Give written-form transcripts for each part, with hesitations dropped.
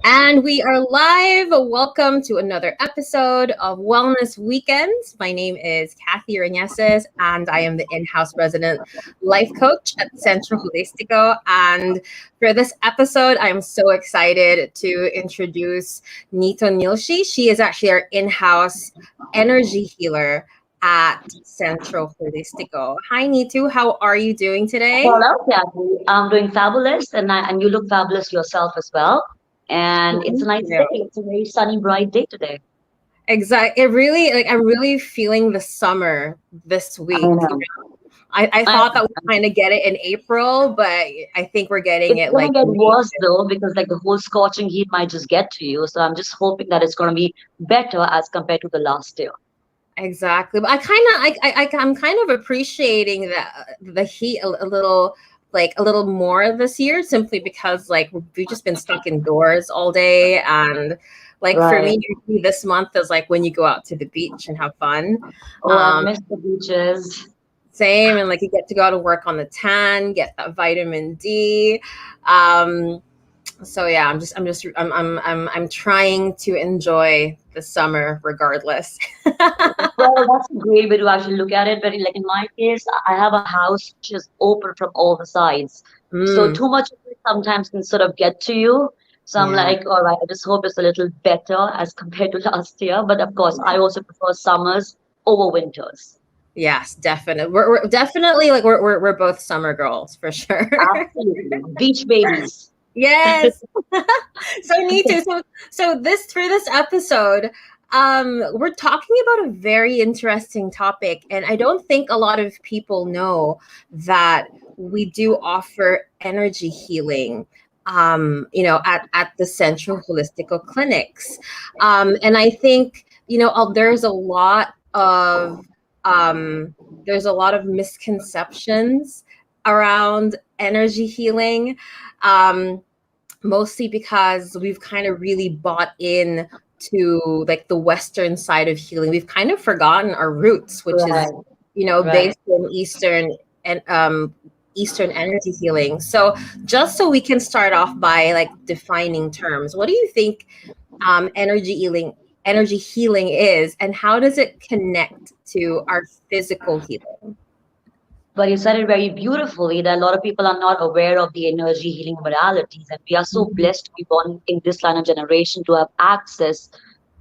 And we are live. Welcome to another episode of Wellness Weekends. My name is Kathy Reneses, and I am the in-house resident life coach at Centro Holistico. And for this episode, I am so excited to introduce Neetu Nilshi. She is actually our in-house energy healer at Centro Holistico. Hi, Neetu. How are you doing today? Hello, Kathy. I'm doing fabulous, and you look fabulous yourself as well. And it's a Thank nice you. day. It's a very sunny, bright day today. Exactly. It really I'm really feeling the summer this I week. know. I I thought that know. we kind of get it in April, but I think we're getting It's it gonna like get May. worse though, because like the whole scorching heat might just get to you. So I'm just hoping that it's gonna be better as compared to the last year. Exactly. But I'm kind of appreciating the heat a little, like a little more this year, simply because like we've just been stuck indoors all day. And like for Right. me, usually this month is like when you go out to the beach and have fun. Oh, I've Um, missed the beaches. Same, and like you get to go out and work on the tan, get that vitamin D. Um, so yeah, I'm trying to enjoy the summer regardless. Well, that's a great way to actually look at it. But like in my case, I have a house which is open from all the sides. So Mm, too much of it sometimes can sort of get to you. So I'm yeah. like, all right, I just hope it's a little better as compared to last year. But of course, I also prefer summers over winters. Yes, definitely. We're definitely like we're both summer girls for sure. Absolutely. Beach babies. Yes. So Neetu, so this for this episode, we're talking about a very interesting topic, and I don't think a lot of people know that we do offer energy healing. At the Central Holistico clinics, and I think um, there's a lot of misconceptions around energy healing. Um, Mostly because we've kind of really bought in to like the Western side of healing. We've kind of forgotten our roots, which is, Right, based right. in Eastern energy healing. So just so we can start off by like defining terms, what do you think energy healing is, and how does it connect to our physical healing? But you said it very beautifully that a lot of people are not aware of the energy healing modalities, and we are so Mhm. blessed to be born in this line of generation to have access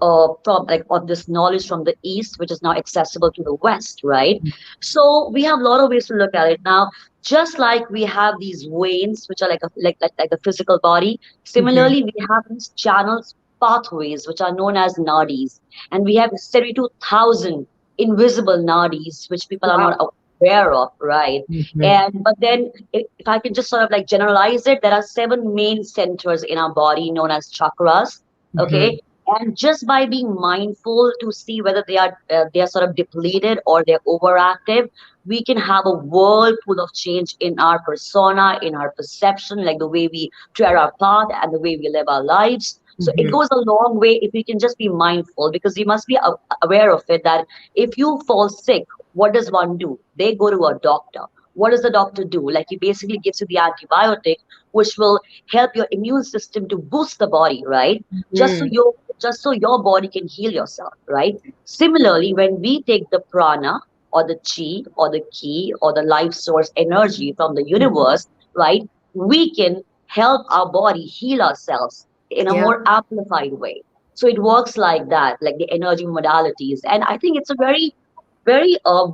from like of this knowledge from the East, which is now accessible to the West, right? So we have a lot of ways to look at it now. Just like we have these veins, which are like the physical body, Mhm. similarly we have these channels, pathways, which are known as nadis, and we have 72,000 invisible nadis, which people are Wow. not aware of, right? Mhm. And but then if I can just sort of like generalize it, there are seven main centers in our body known as chakras. Mhm. Okay, and just by being mindful to see whether they are sort of depleted or they're overactive, we can have a whirlpool of change in our persona, in our perception, like the way we tread our path and the way we live our lives. So it Mhm. goes a long way if we can just be mindful, because you must be aware of it that if you fall sick, what does one do? They go to a doctor. What does the doctor do? Like he basically gives you the antibiotic, which will help your immune system to boost the body, right? Just so Mhm. your body can heal yourself, right? Similarly, when we take the prana or the chi or the ki or the life source energy from the universe, right, we can help our body heal ourselves in a Yeah. more amplified way. So it works like that, like the energy modalities. And I think it's a very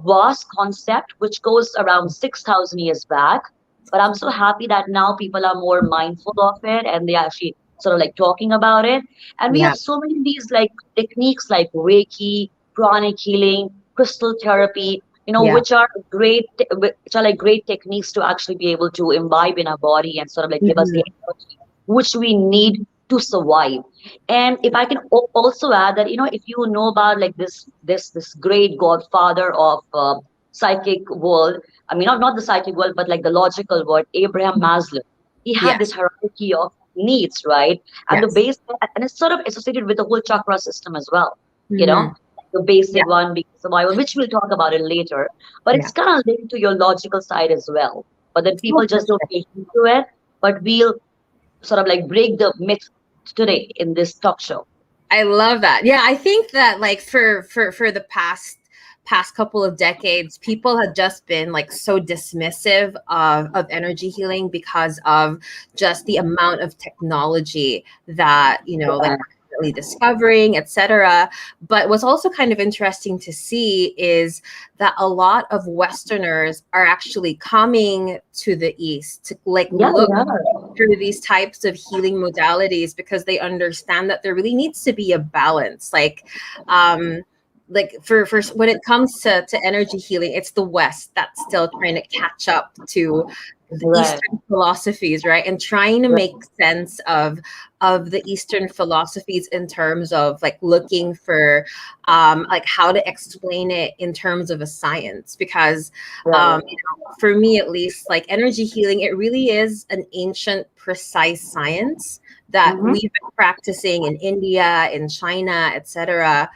vast concept which goes around 6,000 years back. But I'm so happy that now people are more mindful of it and they are actually sort of like talking about it. And we Yeah. have so many of these like techniques like Reiki, pranic healing, crystal therapy, Yeah. which are like great techniques to actually be able to imbibe in our body and sort of like give us the Mhm. energy which we need to survive. And if I can also add that, if you know about like this great godfather of psychic world, I mean, not the psychic world, but like the logical world, Abraham Maslow, he had this Yes. hierarchy of needs, right? And the Yes. base, and it's sort of associated with the whole chakra system as well, you know, Mhm. the Yeah. basic one being survival, which we'll talk about it later. But Yeah. it's kind of linked to your logical side as well. But then Oh, people for just don't sure. take into it. But we'll sort of like break the myth today in this talk show. I love that. Yeah, I think that like for the past couple of decades, people have just been like so dismissive of energy healing because of just the amount of technology that, like Yeah. we're currently discovering, etc. But what's also kind of interesting to see is that a lot of Westerners are actually coming to the East to like Yeah, look yeah. through these types of healing modalities because they understand that there really needs to be a balance. Like for when it comes to energy healing, it's the West that's still trying to catch up to the Right. Eastern philosophies, right? And trying to Right. make sense of the Eastern philosophies in terms of like looking for like how to explain it in terms of a science. Because Right. for me at least, like energy healing, it really is an ancient, precise science that Mm-hmm. we've been practicing in India, in China, etc.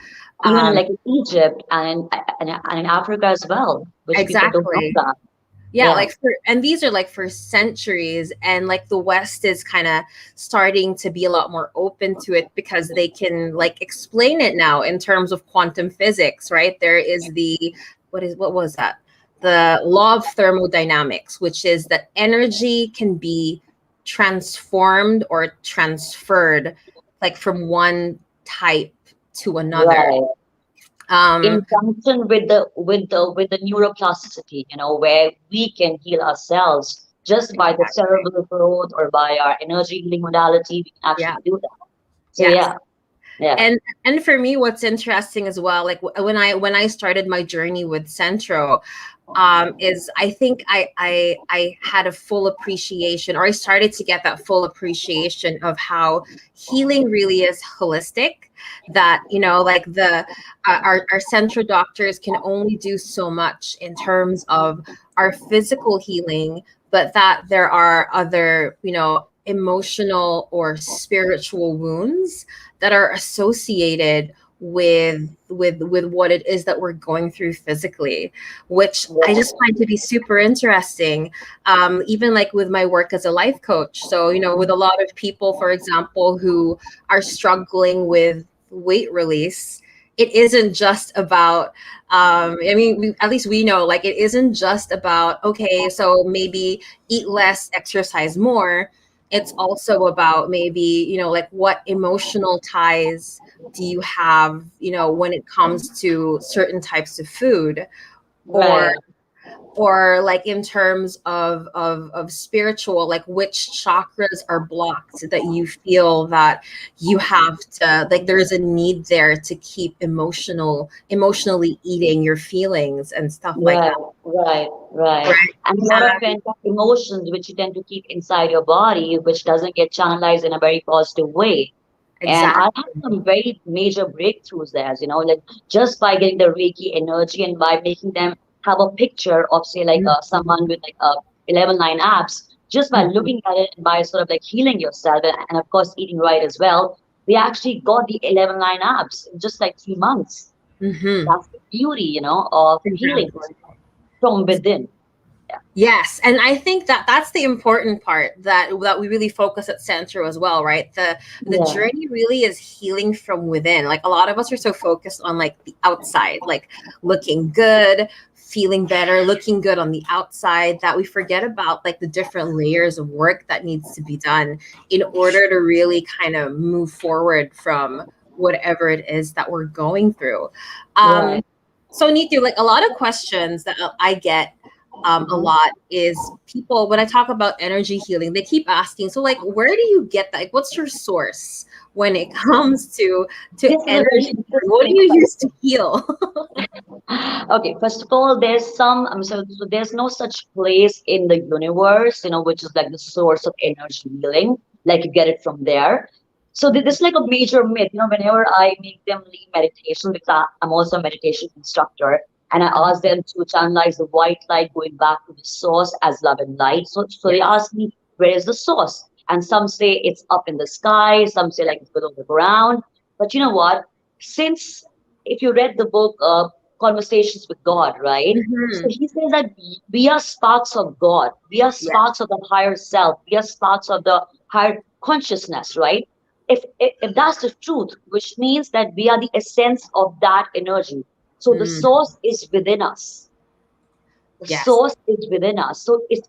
Even Um, like in Egypt and in Africa as well, which people don't know exactly. that. Yeah, Yeah. like and these are like for centuries, and like the West is kind of starting to be a lot more open to it because they can like explain it now in terms of quantum physics, right? There is the what was that? The law of thermodynamics, which is that energy can be transformed or transferred like from one type to another. Right. In Um, junction with the neuroplasticity, where we can heal ourselves just by the cerebral growth or by our energy healing modality, we can yeah, actually do that. So yes. yeah, yeah. And for me, what's interesting as well, like when I started my journey with Centro, is I think I had a full appreciation, or I started to get that full appreciation of how healing really is holistic. That like our Centro doctors can only do so much in terms of our physical healing, but that there are other emotional or spiritual wounds that are associated with what it is that we're going through physically, which I just find to be super interesting. Even like with my work as a life coach, so with a lot of people, for example, who are struggling with weight release, it isn't just about I mean, at least we know, like, it isn't just about, okay, so maybe eat less, exercise more. It's also about maybe, like what emotional ties do you have, when it comes to certain types of food, or Right. like in terms of spiritual, like which chakras are blocked that you feel that you have to, like, there's a need there to keep emotionally eating your feelings and stuff like Right, that, right, right. right? And a lot of Yeah, emotions which you tend to keep inside your body, which doesn't get channelized in a very positive way. And I exactly. had some very major breakthroughs there, like just by getting the Reiki energy and by making them have a picture of, say, like someone with like 11 line abs, just by Mhm. looking at it and by sort of like healing yourself and of course eating right as well, we actually got the 11 line abs in just like 3 months. Mhm. That's the beauty, of healing from within. Yeah. Yes, and I think that that's the important part that we really focus at Centro as well, right? The Yeah. journey really is healing from within. Like a lot of us are so focused on like the outside, like looking good, feeling better, looking good on the outside, that we forget about like the different layers of work that needs to be done in order to really kind of move forward from whatever it is that we're going through. Um, Right. so Neetu, like a lot of questions that I get a Hmm. lot is people, when I talk about energy healing, they keep asking, so like, where do you get that? Like, what's your source when it comes to This is a very energy? What do interesting you use question. to heal? Okay, first of all, there's some so there's no such place in the universe, which is like the source of energy healing, like you get it from there. So this is like a major myth, whenever I make them lead meditation, because I'm also a meditation instructor, and I ask them to channelize the white light going back to the source as love and light. So they Yes. ask me, where is the source? And some say it's up in the sky, some say like it's below the ground. But you know what? Since if you read the book Conversations with God, right? So Hmm. he says that we are sparks of God. We are Yes. sparks of the higher self. We are sparks of the higher consciousness, right? if that's the truth, which means that we are the essence of that energy. So the Mm. source is within us. The Yes. source is within us. So it's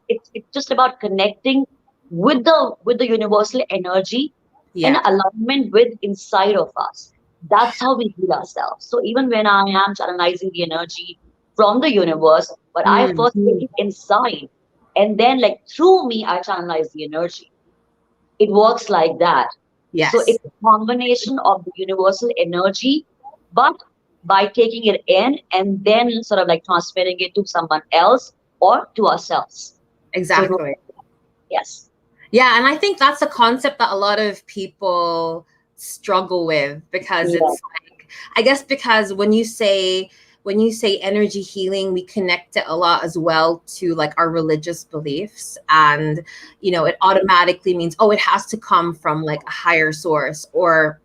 just about connecting with the universal energy in Yeah. alignment with inside of us. That's how we heal ourselves. So even when I am channelizing the energy from the universe, but I Mm. first take it inside, and then like through me, I channelize the energy. It works like that. So Yes. it's a combination of the universal energy, but by taking it in and then sort of like transferring it to someone else or to ourselves. So it works. Exactly. Yes. Yeah, and I think that's a concept that a lot of people struggle with because Yeah. it's like, I guess because when you say energy healing, we connect it a lot as well to like our religious beliefs, and it automatically means, oh, it has to come from like a higher source, or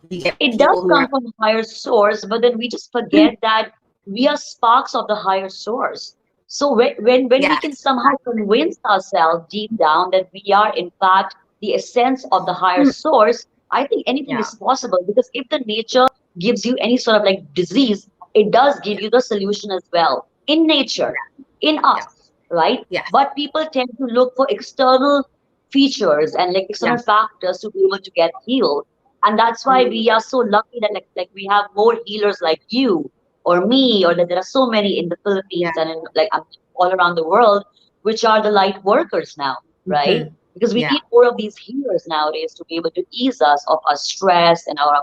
you get It people does who are come from a higher source, but then we just forget that we are sparks of the higher source. So when we can yes, somehow convince ourselves deep down that we are in fact the essence of the higher source, I think anything yeah, is possible. Because if the nature gives you any sort of like disease, it does give you the solution as well in nature, in yeah, us, right? yeah, But people tend to look for external features and like yeah, external factors to be able to get healed, and that's why we are so lucky that like we have more healers like you or me, or that there are so many in the yeah. Philippines and in like all around the world, which are the light workers now, right? Mhm. Because we Yeah. need more of these healers nowadays to be able to ease us of our stress and our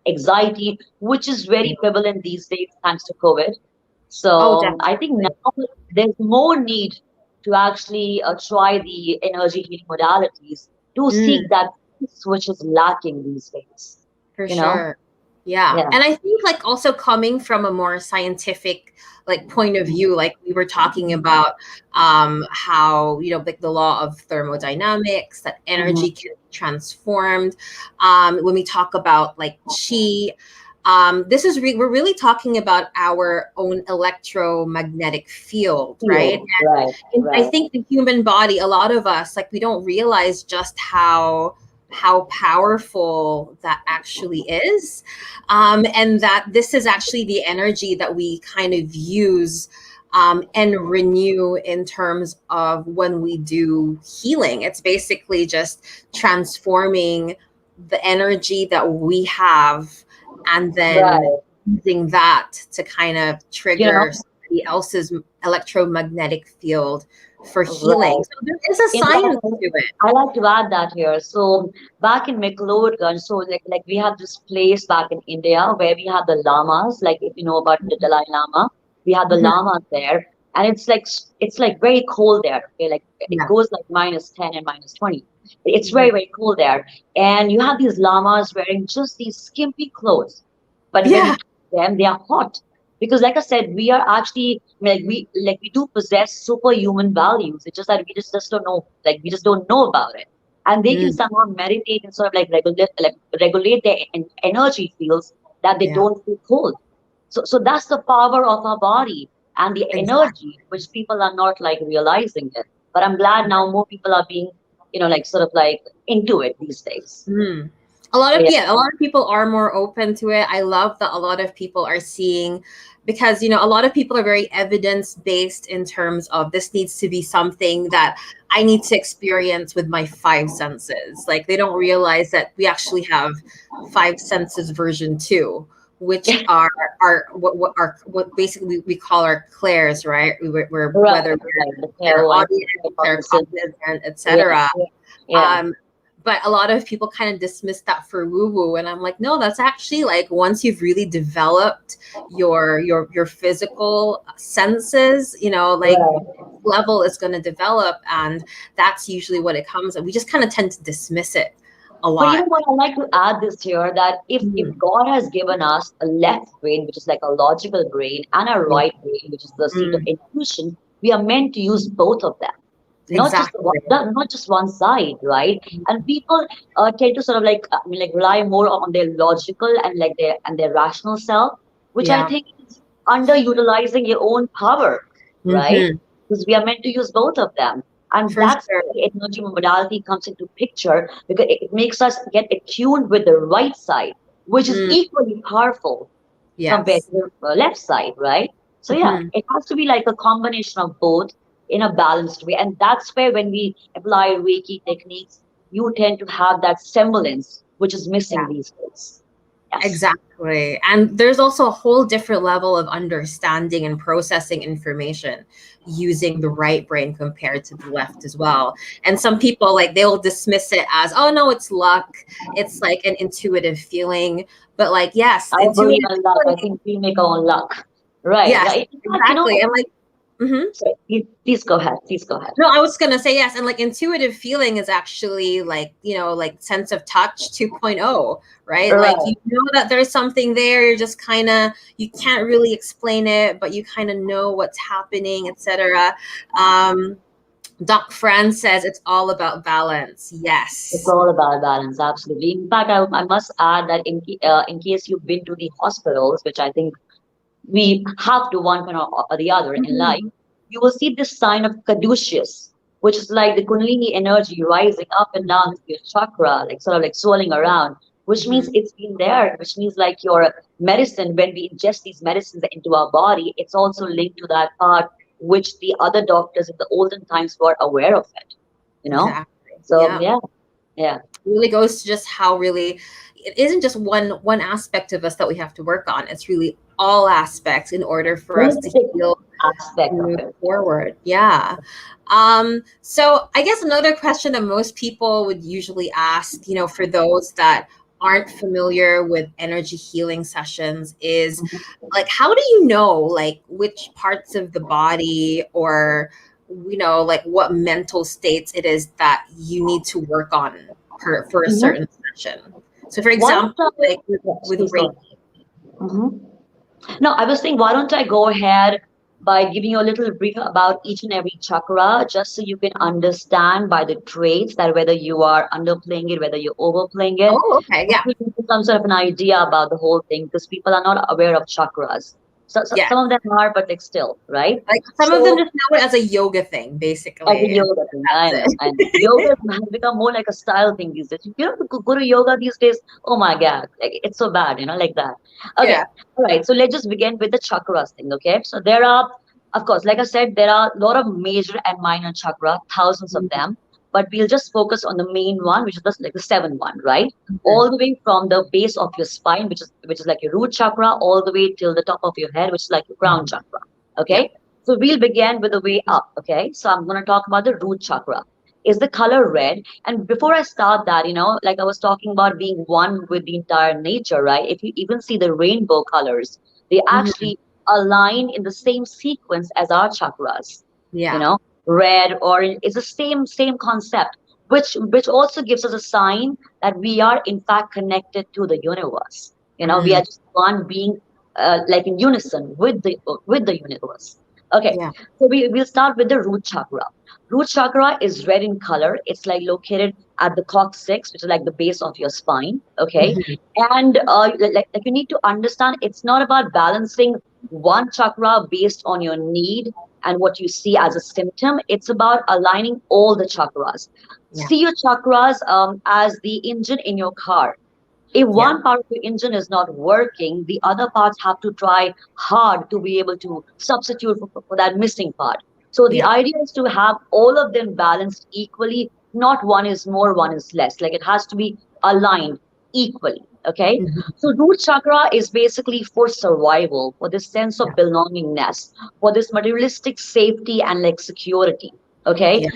anxiety, which is very prevalent these days thanks to COVID. So Oh, I think definitely. now there's more need to actually try the energy healing modalities to Mm. seek that peace which is lacking these days. For You know? sure. Yeah. Yeah. And I think like also coming from a more scientific like point of view, like we were talking about how, like the law of thermodynamics, that Mhm. energy can be transformed. When we talk about like chi, this is we're really talking about our own electromagnetic field, right? Feel. Right. And I Right. think the human body, a lot of us, like we don't realize just how powerful that actually is, and that this is actually the energy that we kind of use and renew in terms of when we do healing. It's basically just transforming the energy that we have and then Right. using that to kind of You know? trigger somebody else's electromagnetic field for healing. Right. So there is a In science fact, to it. I like to add that here. So back in McLeodganj, so like we have this place back in India where we have the lamas. Like if you know about the Dalai Lama, we have the Mhm. lamas there, and it's like very cold there. Okay, like it Yeah. goes like -10 and -20. It's very Mhm. very cold there, and you have these lamas wearing just these skimpy clothes, but when you Yeah. touch them, they are hot. Because like I said, we are actually like we do possess superhuman values. It's just that we just don't know, like we just don't know about it. And they can Mm. somehow meditate and sort of like regulate their energy fields that they Yeah. don't feel cold. So that's the power of our body and the Exactly. energy, which people are not like realizing it. But I'm glad now more people are being, like sort of like into it these days. Mm. So yeah. A lot of people are more open to it. I love that a lot of people are seeing, because a lot of people are very evidence based in terms of this needs to be something that I need to experience with my five senses. Like they don't realize that we actually have five senses version 2, which are what basically we call our clairs, right? We're Right, whether right. The we're clairvoyance, audience, claircognizance. claircognizant, Yeah, etc. yeah, yeah. Um, but a lot of people kind of dismiss that for woo woo, and I'm like, no, that's actually like once you've really developed your physical senses, like Right. level is going to develop, and that's usually what it comes. And we just kind of tend to dismiss it a But you know lot. what? I like to add this here that if Mm, God has given us a left brain, which is like a logical brain, and a yeah. right brain, which is the seat of Mm, intuition, we are meant to use both of them, not just exactly. not just one side, right? And people tend to sort of like like rely more on their logical and like their rational self, which I Yeah. think is underutilizing your own power, right? Hmm. Because we are meant to use both of them. And For that's sure. where the energy modality comes into picture, because it makes us get attuned with the right side, which is Mm, equally powerful compared yes. to the left side, right? So yeah, Mhm. it has to be like a combination of both in a balanced way. And that's where when we apply Reiki techniques, you tend to have that semblance, which is missing these days. Yes. Exactly. And there's also a whole different level of understanding and processing information using the right brain compared to the left as well. And some people, like, they'll dismiss it as, oh no, it's luck. It's like an intuitive feeling. But like, yes, I believe intuitive in luck. I feeling, think we make our own luck. Right, yes, right. In fact, exactly. And like, mhm. sorry, please go ahead. Please go ahead. No, I was gonna say yes, and like intuitive feeling is actually like, like sense of touch 2.0, right? Right. Like you know that there's something there, you're just kind of, you can't really explain it, but you kind of know what's happening, etc. Um, Doc Fran says it's all about balance. It's Yes. all about balance, absolutely. In fact, I must add that in case you've been to the hospitals, which I think we have to one kind or the other in life, Mhm. you will see this sign of caduceus, which is like the Kundalini energy rising up and down your chakra, like sort of like swirling around, which means Mhm. it's been there, which means like your medicine, when we ingest these medicines into our body, it's also linked to that part which the other doctors in the olden times were aware of it, you know? Exactly. So Yeah. yeah, yeah. Really goes to just how really it isn't just one aspect of us that we have to work on. It's really all aspects in order for us to Holistic heal aspect of move it. forward. Yeah. So I guess another question that most people would usually ask, for those that aren't familiar with energy healing sessions is like, how do you know like which parts of the body or like what mental states it is that you need to work on for a Mhm. certain session? So for Why don't example, I, like yes, with please go Reiki. ahead. Mhm. No, I was saying, why don't I go ahead by giving you a little brief about each and every chakra, just so you can understand by the traits that whether you are underplaying it, whether you're overplaying it, Oh, okay. just Yeah. so you can get some sort of an idea about the whole thing, because people are not aware of chakras. So Yeah. some of them are, but like still, right? Like some of them So just know it as a yoga thing, as a basically. And yoga thing, that's I know. it. And yoga has become more like a style thing these days. If you don't go to yoga these days, oh my God, like it's so bad, like that. Okay, Yeah. all right. So let's just begin with the chakras thing, okay? So there are, of course, like I said, there are a lot of major and minor chakra, thousands of them. But we'll just focus on the main one, which is like the seven one, right? Mhm. All the way from the base of your spine, which is like your root chakra, all the way till the top of your head, which is like your crown chakra. Yeah. Okay. So we'll begin with the way up. Okay. So I'm going to talk about the root chakra. Is the color red? And before I start that, like I was talking about being one with the entire nature, right? If you even see the rainbow colors, they Mhm. actually align in the same sequence as our chakras. You Yeah. know, red, orange, it's the same concept, which also gives us a sign that we are in fact connected to the universe. We are Mhm. just one being, like in unison with the universe. Okay, Yeah. so we'll start with the root chakra. Root chakra is red in color. It's like located at the coccyx, which is like the base of your spine. Okay, Mhm. and like you need to understand, it's not about balancing one chakra based on your need and what you see as a symptom. It's about aligning all the chakras. Yeah. See your chakras as the engine in your car. If Yeah. one part of your engine is not working, the other parts have to try hard to be able to substitute for that missing part. So the Yeah. idea is to have all of them balanced equally, not one is more, one is less. Like it has to be aligned equally. Okay. Mhm. So root chakra is basically for survival, for this sense of Yeah. belongingness, for this materialistic safety and like security. Okay. Yeah.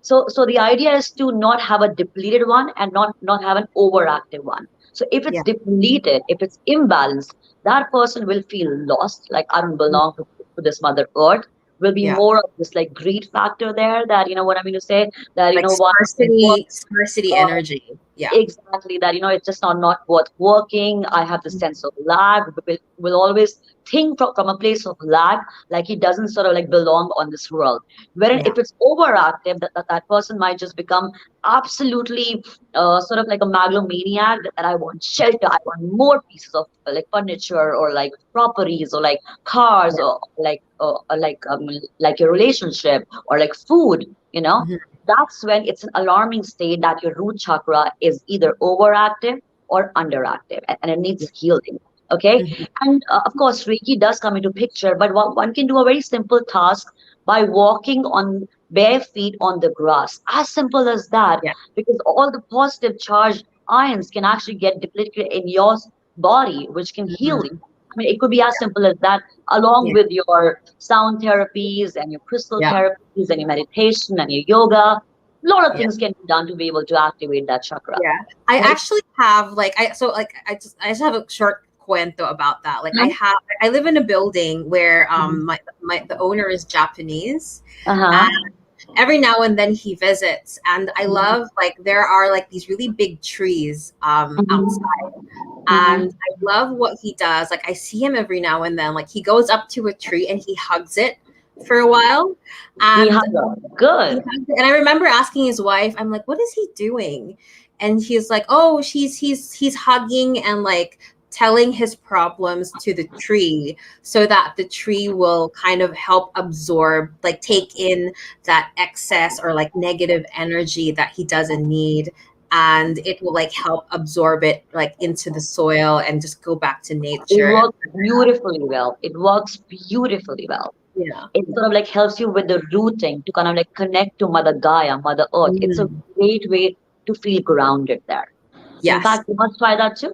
So the idea is to not have a depleted one and not have an overactive one. So if it's Yeah. depleted, if it's imbalanced, that person will feel lost, like I don't belong to this mother earth. Will be Yeah. more of this greed factor there, that what I mean to say, that Like why am I scarcity energy. Yeah. Exactly that, it's just not worth working. I have this sense of lag. Will always think from a place of lag, like he doesn't sort of like belong on this world. Wherein Yeah. if it's overactive, that person might just become absolutely sort of like a megalomaniac, that I want shelter, I want more pieces of like furniture or like properties or like cars or like your relationship or like food, Mhm. that's when it's an alarming state that your root chakra is either overactive or underactive, and it needs healing. Okay. Mhm. And of course, Reiki does come into picture, but one can do a very simple task by walking on bare feet on the grass. As simple as that, Yeah. because all the positive charged ions can actually get depleted in your body, which can heal you. Mhm. I mean, it could be as simple as that, along Yeah. with your sound therapies and your crystal Yeah. therapies and your meditation and your yoga. A lot of Yeah. things can be done to be able to activate that chakra. Yeah. I Right? actually have like I just have a short cuento about that. Like I live in a building where my the owner is Japanese, Uh-huh. and every now and then he visits, and I love like there are like these really big trees outside, Mm-hmm. and I love what he does. Like I see him every now and then, like he goes up to a tree and he hugs it for a while, and Good. I remember asking his wife, I'm like, what is he doing? And he's like, oh, he's hugging and like telling his problems to the tree so that the tree will kind of help absorb, like take in that excess or like negative energy that he doesn't need. And it will like help absorb it like into the soil and just go back to It nature. works beautifully well. It works beautifully well. Yeah. It sort of like helps you with the rooting to kind of like connect to Mother Gaia, Mother Earth. It's a Mm. great way to feel grounded there. In Yes. fact, you must try that too.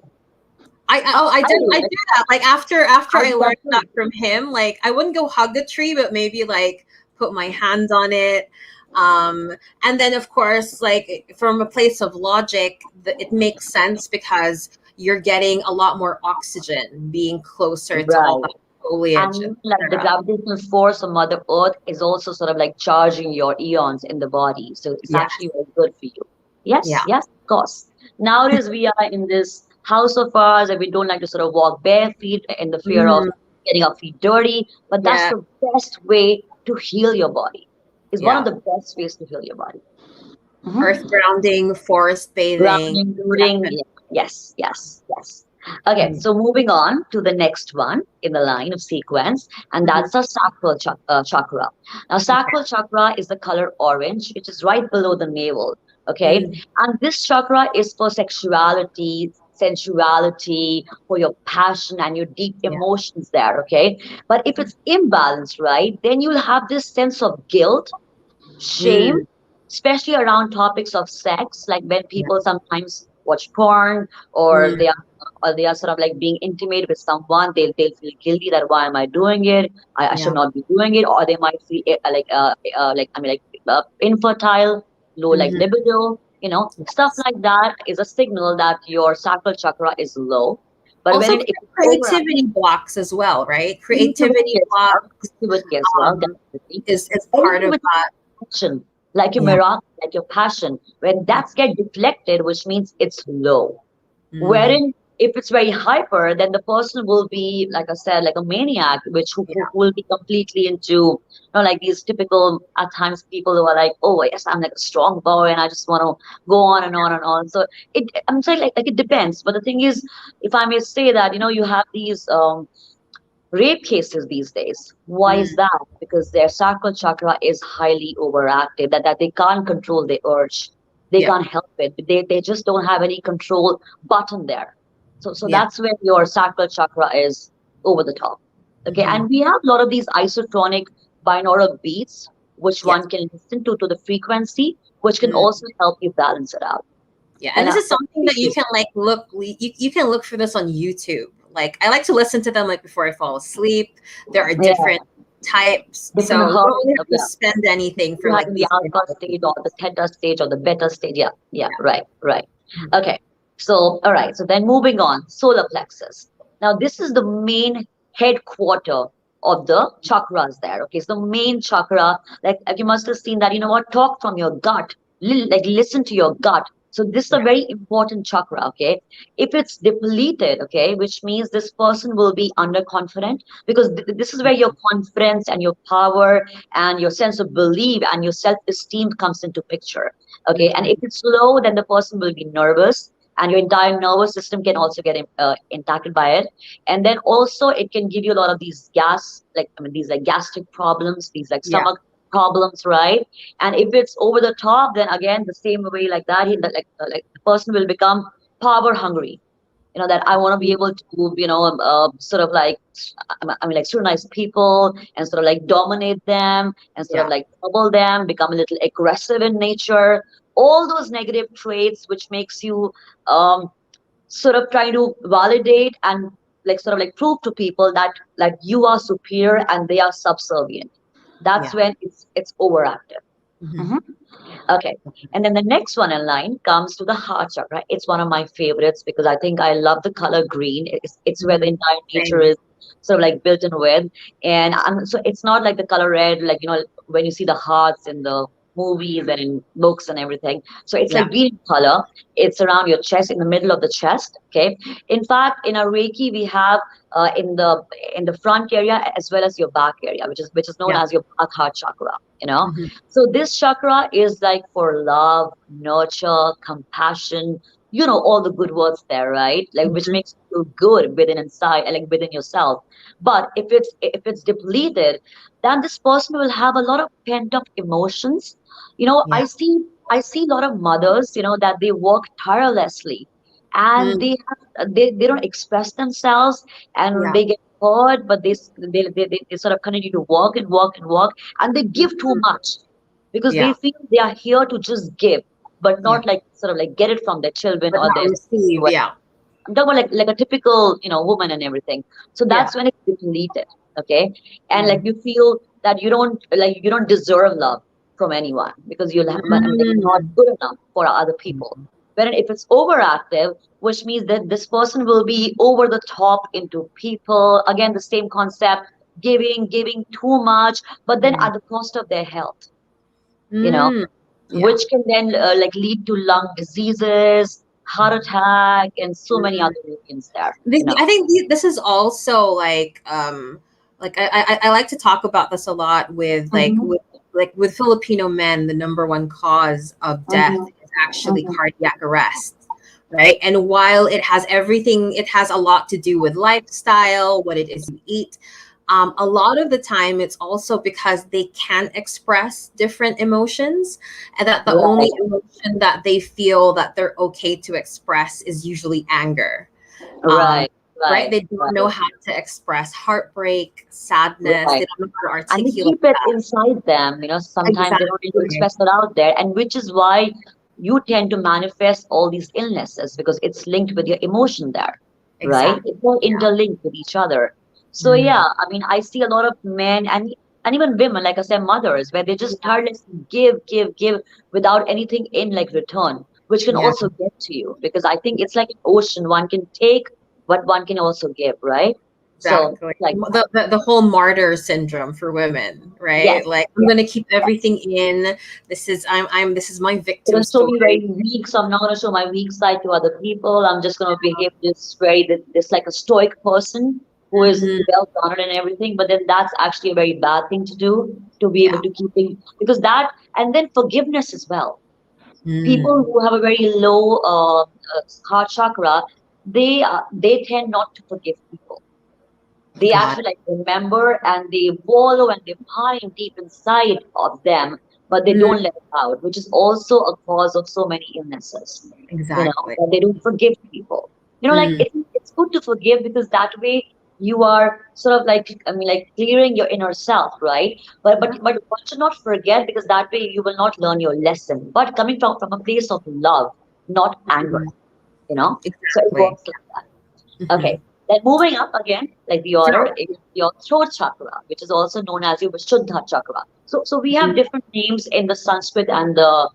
I I do. do that. Like after I I do that learned that too. from him, like I wouldn't go hug a tree, but maybe like put my hand on it. And then of course, like from a place of logic, it makes sense because you're getting a lot more oxygen being closer to all Right. that foliage, And like the etc. gravitational force of Mother Earth is also sort of like charging your eons in the body. So it's Yeah. actually very good for you. Yes, Yeah. yes, of course. Nowadays we are in this house of ours and we don't like to sort of walk bare feet in the fear of Mhm. getting our feet dirty. But that's Yeah. the best way to heal your body. It's one of Yeah. the best ways to heal your body. Mhm. Earth grounding, forest bathing. Grounding, rooting. Yeah. Yes, yes, yes. Okay, Mhm. so moving on to the next one in the line of sequence, and Mhm. that's the chakra. Now, sacral chakra is the color orange, which is right below the navel. Okay, Mhm. and this chakra is for sexuality, sensuality, for your passion and your deep Yeah. emotions there. Okay, but if it's imbalanced, right, then you'll have this sense of guilt, shame, Mm. especially around topics of sex, like when Yeah. people sometimes watch porn or Mm. they are sort of like being intimate with someone, they'll feel guilty that why am I doing it? I should Yeah. not be doing it, or they might feel infertile, low like Mhm. libido, stuff Yes. like that is a signal that your sacral chakra is low. But when Also it's over, creativity blocks as well, right? creativity Creativity as well, blocks creativity as well, um, definitely. is part Anything of which that. passion, like your Yeah. miracle, like your passion, when that's get deflected, which means it's low. Mm. Wherein if it's very hyper, then the person will be, like I said, like a maniac, which who Yeah. will be completely into, like these typical at times people who are like, oh yes, I'm like a strong boy and I just want to go on and on and on. So I'm saying like it depends. But the thing is, if I may say that, you have these rape cases these days. Why is Mm. that? Because their sacral chakra is highly overactive, that they can't control the urge. They Yeah. can't help it. They just don't have any control button there. So Yeah. that's where your sacral chakra is over the top. Okay, Hmm. and we have a lot of these isotonic binaural beats, which Yes. one can listen to the frequency, which can Mm. also help you balance it out. Yeah. And And this is something that you can like you can look for this on YouTube. Like I like to listen to them like before I fall asleep. There are yeah, different types. different So you don't herbs. really have to Yeah. spend anything You for have like in the these alpha stage or modalities. the theta stage or the beta stage. Yeah, yeah, Yeah. right, right. Mhm. Okay. So, all right. So then moving on, solar plexus. Now, this is the main headquarter of the chakras there. Okay. It's the main chakra. Like you must have seen that, talk from your gut, like listen to your gut. So this is a very important chakra, okay? If it's depleted, okay, which means this person will be underconfident, because this is where your confidence and your power and your sense of belief and your self-esteem comes into picture, okay? And if it's low, then the person will be nervous, and your entire nervous system can also get impacted by it. And then also it can give you a lot of these these like gastric problems, these like Yeah. stomach problems, right? And if it's over the top, then again the same way like that, like the person will become power hungry. You know, that I want to be able to, sort of like, like scrutinize people and sort of like dominate them and sort of Yeah. like trouble them, become a little aggressive in nature. All those negative traits, which makes you sort of trying to validate and like sort of like prove to people that like you are superior and they are subservient. That's Yeah. when it's overactive. Mhm. Mhm. Okay. And then the next one in line comes to the heart chakra. It's one of my favorites because I think I love the color green. It's where the Mhm. entire nature Same. is sort of like built in with. And so it's not like the color red, like, when you see the hearts in the movies and in books and everything. So it's Yeah. like green color. It's around your chest, in the middle of the chest. Okay. In fact, in our Reiki, we have in the front area as well as your back area, which is known Yeah. as your back heart chakra. You know, Mhm. so this chakra is like for love, nurture, compassion, all the good words there, right? Like which Mhm. makes you feel good within inside and like within yourself. But if it's depleted, then this person will have a lot of pent up emotions. Yeah. I see a lot of mothers, that they work tirelessly and Mm. they don't express themselves, and Yeah. they get hurt, but they sort of continue to work and work and work, and they give too Mhm. much because they Yeah. feel they are here to just give, but Yeah. not like sort of like get it from their children But or not their. receive. Yeah. I'm talking about like a typical, woman and everything. So Yeah. that's when it's depleted, okay? And like Mm. you feel that you don't deserve love from anyone because like you're not Mm. good enough for other people. But if it's overactive, which means that this person will be over the top into people. Again, the same concept, giving too much, but then Mm. at the cost of their health, you know Mm. Yeah. which can then like lead to lung diseases, heart attack, and so many Mm. other variants there. I think this is also like I like to talk about this a lot with Mhm, with Filipino men. The number one cause of death mhm, is actually mhm. cardiac arrest, right? And while it has a lot to do with lifestyle, what it is you eat. A lot of the time, it's also because they can't express different emotions, and that the only Right, emotion that they feel that they're okay to express is usually anger. um, right, right? right, They don't know right, how to express heartbreak, sadness. They right. don't know how to And they articulate keep it that. inside them. Sometimes they don't really Exactly. express it out there, and which is why you tend to manifest all these illnesses because it's linked with your emotion there, right? Exactly. It's all Yeah. interlinked with each other. So Mm. yeah, I mean, I see a lot of men and even women, like I said, mothers, where they just tirelessly give without anything in like return, which can Yeah. also get to you because I think it's like an ocean. One can take, but one can also give, right? So Exactly. like that. The whole martyr syndrome for women, right? Yes, Like I'm yes, gonna keep yes. everything in. This is my They're victim going to show me story. very weak, so I'm not going to show my weak side to other people. I'm just going to behave this like a stoic person who is Hmm. well honored and everything. But then that's actually a very bad thing to do, to be able Yeah. to keep things, because that, and then forgiveness as well. People Mm. who have a very low heart chakra, they tend not to forgive people. They God. actually like remember and they wallow and they pine deep inside of them, but they Mm. don't let it out, which is also a cause of so many illnesses. Exactly. That they don't forgive people. Like Mm. it's good to forgive because that way you are sort of like, I mean, like clearing your inner self, right? But one should not forget because that way you will not learn your lesson. But coming from a place of love, not anger, Mm. so it Exactly. works like that. Hmm. Okay. Then moving up again, like the order Sure. is your throat chakra, which is also known as your Vishuddha chakra. So we have Mm. different names in the Sanskrit and the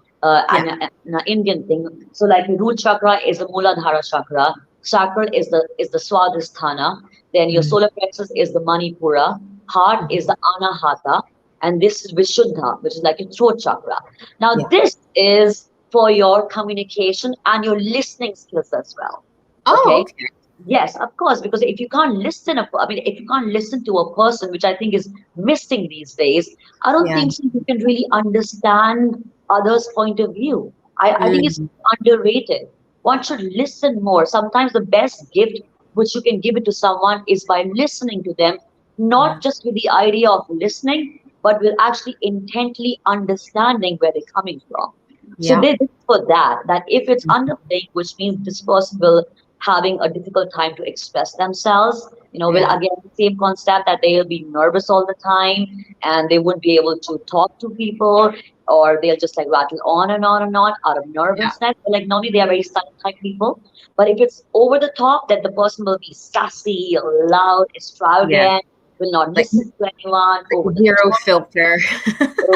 Yeah. Indian thing. So like the root chakra is the Muladhara chakra. Sacral is the Swadhisthana. Then your Mm. solar plexus is the Manipura. Heart is the Anahata, and this is Vishuddha, which is like your throat chakra. Now Yeah. this is for your communication and your listening skills as well. Oh, Okay. okay. Yes, of course, because if you can't listen, I mean, if you can't listen to a person, which I think is missing these days, I don't Yeah. think so you can really understand others' point of view. I think it's Mm, underrated. One should listen more. Sometimes the best gift which you can give it to someone is by listening to them, yeah. not just with the idea of listening, but with actually intently understanding where they're coming from. So Yeah. this is for that if it's underplaying, which means this person will having a difficult time to express themselves, will Yeah. again same concept that they'll be nervous all the time and they won't be able to talk to people, or they'll just like rattle on and on and on out of Yeah. nervousness. Like normally they are very silent type people, but if it's over the top, then the person will be sassy, loud, Yeah. extravagant, will not Like listen to anyone, over the zero top. filter.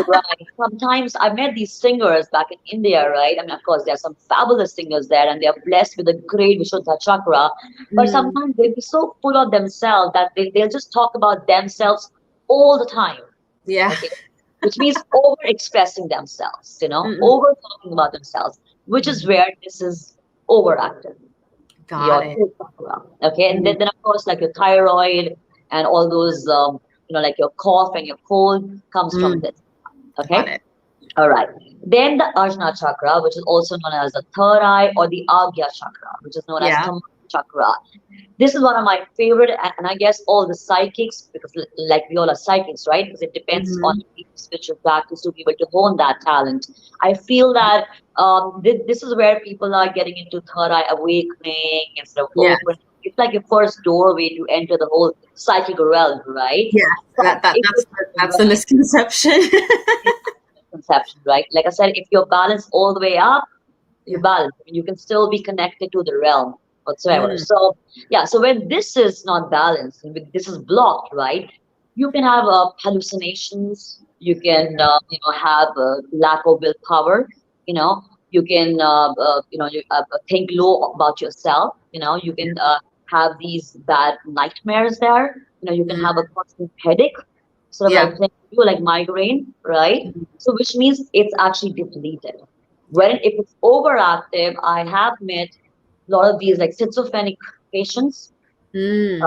Right. Sometimes I met these singers back in India, right? I mean, of course, there are some fabulous singers there, and they are blessed with a great Vishuddha chakra. But Mm, sometimes they'll be so full of themselves that they'll just talk about themselves all the time. yeah. Okay. Which means over expressing themselves, Mm-mm. over talking about themselves, which is Mm. where this is overactive, Got your it. throat chakra. Okay. And Mm, then of course, like your thyroid and all those, like your cough and your cold comes from mm, this. got Okay. it. All right. Then the Ajna chakra, which is also known as the third eye, or the Agya chakra, which is known as Yeah. Command chakra. This is one of my favorite, and I guess all the psychics, because like we all are psychics, right? Because it depends on Hmm. the spiritual practice to be able to hone that talent. I feel that this is where people are getting into third eye awakening instead of Yeah. open. It's like your first doorway to enter the whole psychic realm, right? Yeah. But if it's That's the right, misconception. conception, right? Like I said, if you're balanced all the way up, you Yeah. balance. I mean, you can still be connected to the realm whatsoever. Mm, So yeah, so when this is not balanced, and when this is blocked, right? You can have hallucinations. You can have lack of willpower. You know, you can think low about yourself. You yeah. can have these bad nightmares there. You can Mm, have a constant headache, sort of yeah. like you like migraine, right? So which means it's actually depleted. When if it's overactive, I have met a lot of these like schizophrenic patients, Mm,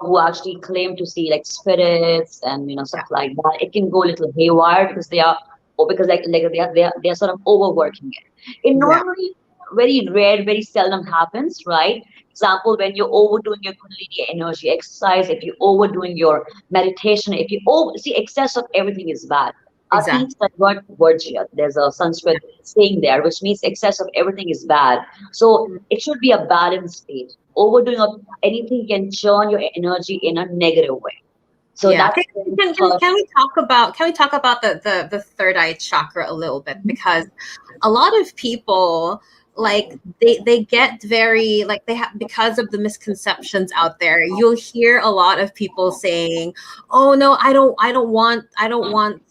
who actually claim to see like spirits and yeah. stuff like that. It can go a little haywire because they are, or because like they are sort of overworking it. It Yeah. normally very rare, very seldom happens, right? Example, when you're overdoing your Kundalini energy exercise, if you're overdoing your meditation, if you over see excess of everything is bad. Ati Exactly. Satvat Virjya. There's a Sanskrit saying there, which means excess of everything is bad. So it should be a balanced state. Overdoing of anything can churn your energy in a negative way. So Yeah. that's when Can we talk about the third eye chakra a little bit? Because a lot of people, like, they get very, like, they have, because of the misconceptions out there, you'll hear a lot of people saying, oh no, I don't want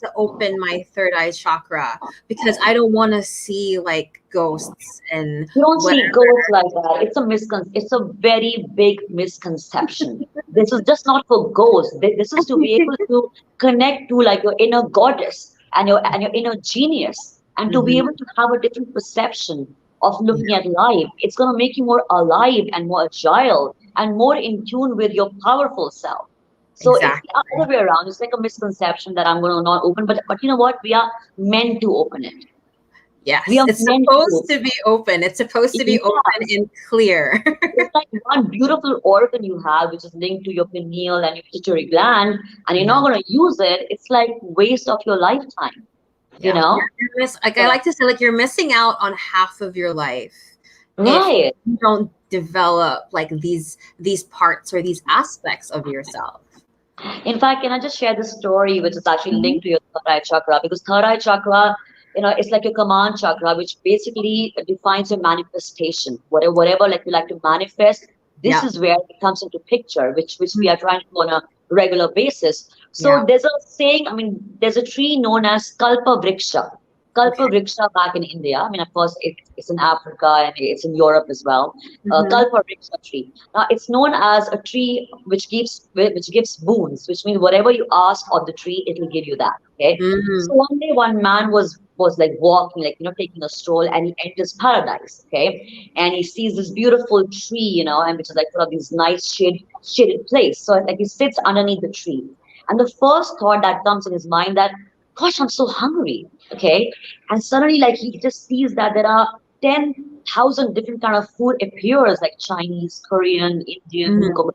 to open my third eye chakra because I don't want to see like ghosts and you don't see whatever. ghosts like that. It's a very big misconception. This is just not for ghosts. This is to be able to connect to like your inner goddess and your inner genius, and to be Mhm. able to have a different perception of looking Yeah, at life. It's gonna make you more alive and more agile and more in tune with your powerful self. So it's the exactly. other way around. It's like a misconception that I'm gonna not open, but you know what? We are meant to open it. We Yes, are it's meant supposed to. to be open. It's supposed to be Yeah, open and clear. it's like one beautiful organ you have, which is linked to your pineal and your pituitary gland, and you're Yeah. not going to use it. It's like waste of your lifetime, you Yeah. know? Like, I So, like to say, like, you're missing out on half of your life if right. you don't develop like these parts or these aspects of yourself. In fact, can I just share this story, which is actually Mhm. linked to your third eye chakra? Because third eye chakra, it's like your command chakra, which basically defines your manifestation. Whatever like you like to manifest, this Yeah. is where it comes into picture, which we Mm. are trying to do on a regular basis. Yeah. So there's a saying, I mean, there's a tree known as Kalpa Vriksha. Kalpa Okay. Vriksha back in India. I mean, of course, it's in Africa and it's in Europe as well. Hmm. Kalpa Vriksha tree. Now, it's known as a tree which gives boons, which means whatever you ask of the tree, it will give you that. Okay. So Mm. one day, one man was was like walking, like, taking a stroll, and he enters paradise. Okay. And he sees this beautiful tree, and which is like full of these nice shaded place. So like he sits underneath the tree. And the first thought that comes in his mind that, gosh, I'm so hungry. Okay. And suddenly like he just sees that there are 10,000 different kind of food appears, like Chinese, Korean, Indian, Mhm.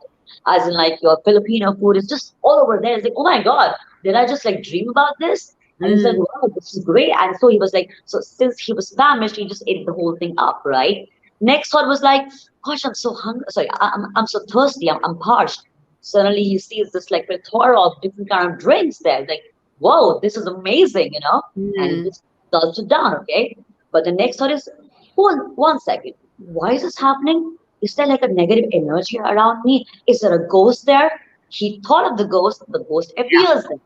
as in like your Filipino food is just all over there. It's like, oh my God, did I just like dream about this? And he's like, Mm. wow, this is great. And so he was like, so since he was famished, he just ate the whole thing up, right? Next thought was like, gosh, I'm so hungry. Sorry, I'm so thirsty. I'm parched. Suddenly he sees this like plethora of different kind of drinks there. Like, whoa, this is amazing, And he Mm. just gulps it down, okay? But the next thought is, one second, why is this happening? Is there like a negative energy around me? Is there a ghost there? He thought of the ghost Yeah. appears there.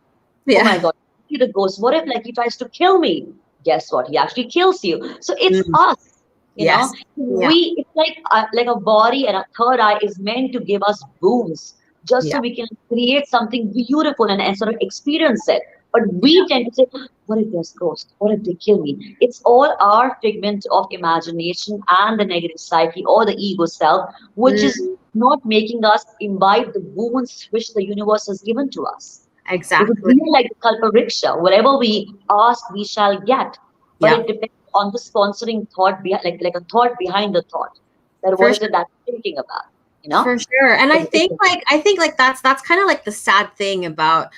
Oh my Yeah. God, see the ghost. What if like he tries to kill me? Guess what? He actually kills you. So it's Mm. us, you know. Yes. Yeah. We it's like a body and a third eye is meant to give us booms just so Yeah. we can create something beautiful and sort of experience it. But we Yeah. tend to say, what if there's ghosts? What if they kill me? It's all our figment of imagination and the negative psyche or the ego self, which is Mm. not making us imbibe the wounds which the universe has given to us. Because Exactly. we are like the kalpavriksha. Whatever we ask, we shall get. But Yeah. it depends on the sponsoring thought, like a thought behind the thought. That For what is it that you're thinking about? You know? For sure. And I think that's kind of like the sad thing about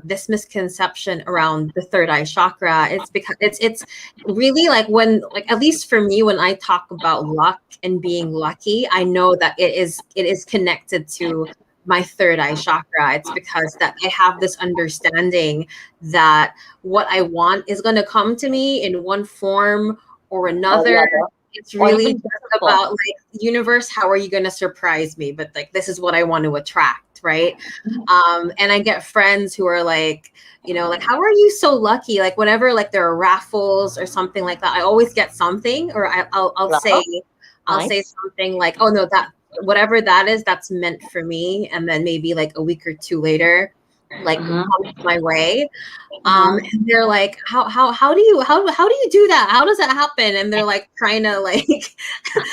this misconception around the third eye chakra. It's because it's really like when, like, at least for me, when I talk about luck and being lucky, I know that it is connected to my third eye chakra. It's because that I have this understanding that what I want is going to come to me in one form or Or the another. other, It's or really even just different form. about like, universe, how are you going to surprise me? But like, this is what I want to attract, right? And I get friends who are like, like, how are you so lucky? Like, whenever like there are raffles or something like that, I always get something, or I'll say, Wow, nice. something like, oh no, that whatever that is, that's meant for me. And then maybe like a week or two later, like, Mm-hmm, comes my way. mm-hmm. And they're like, how do you do that? How does that happen? And they're like trying to like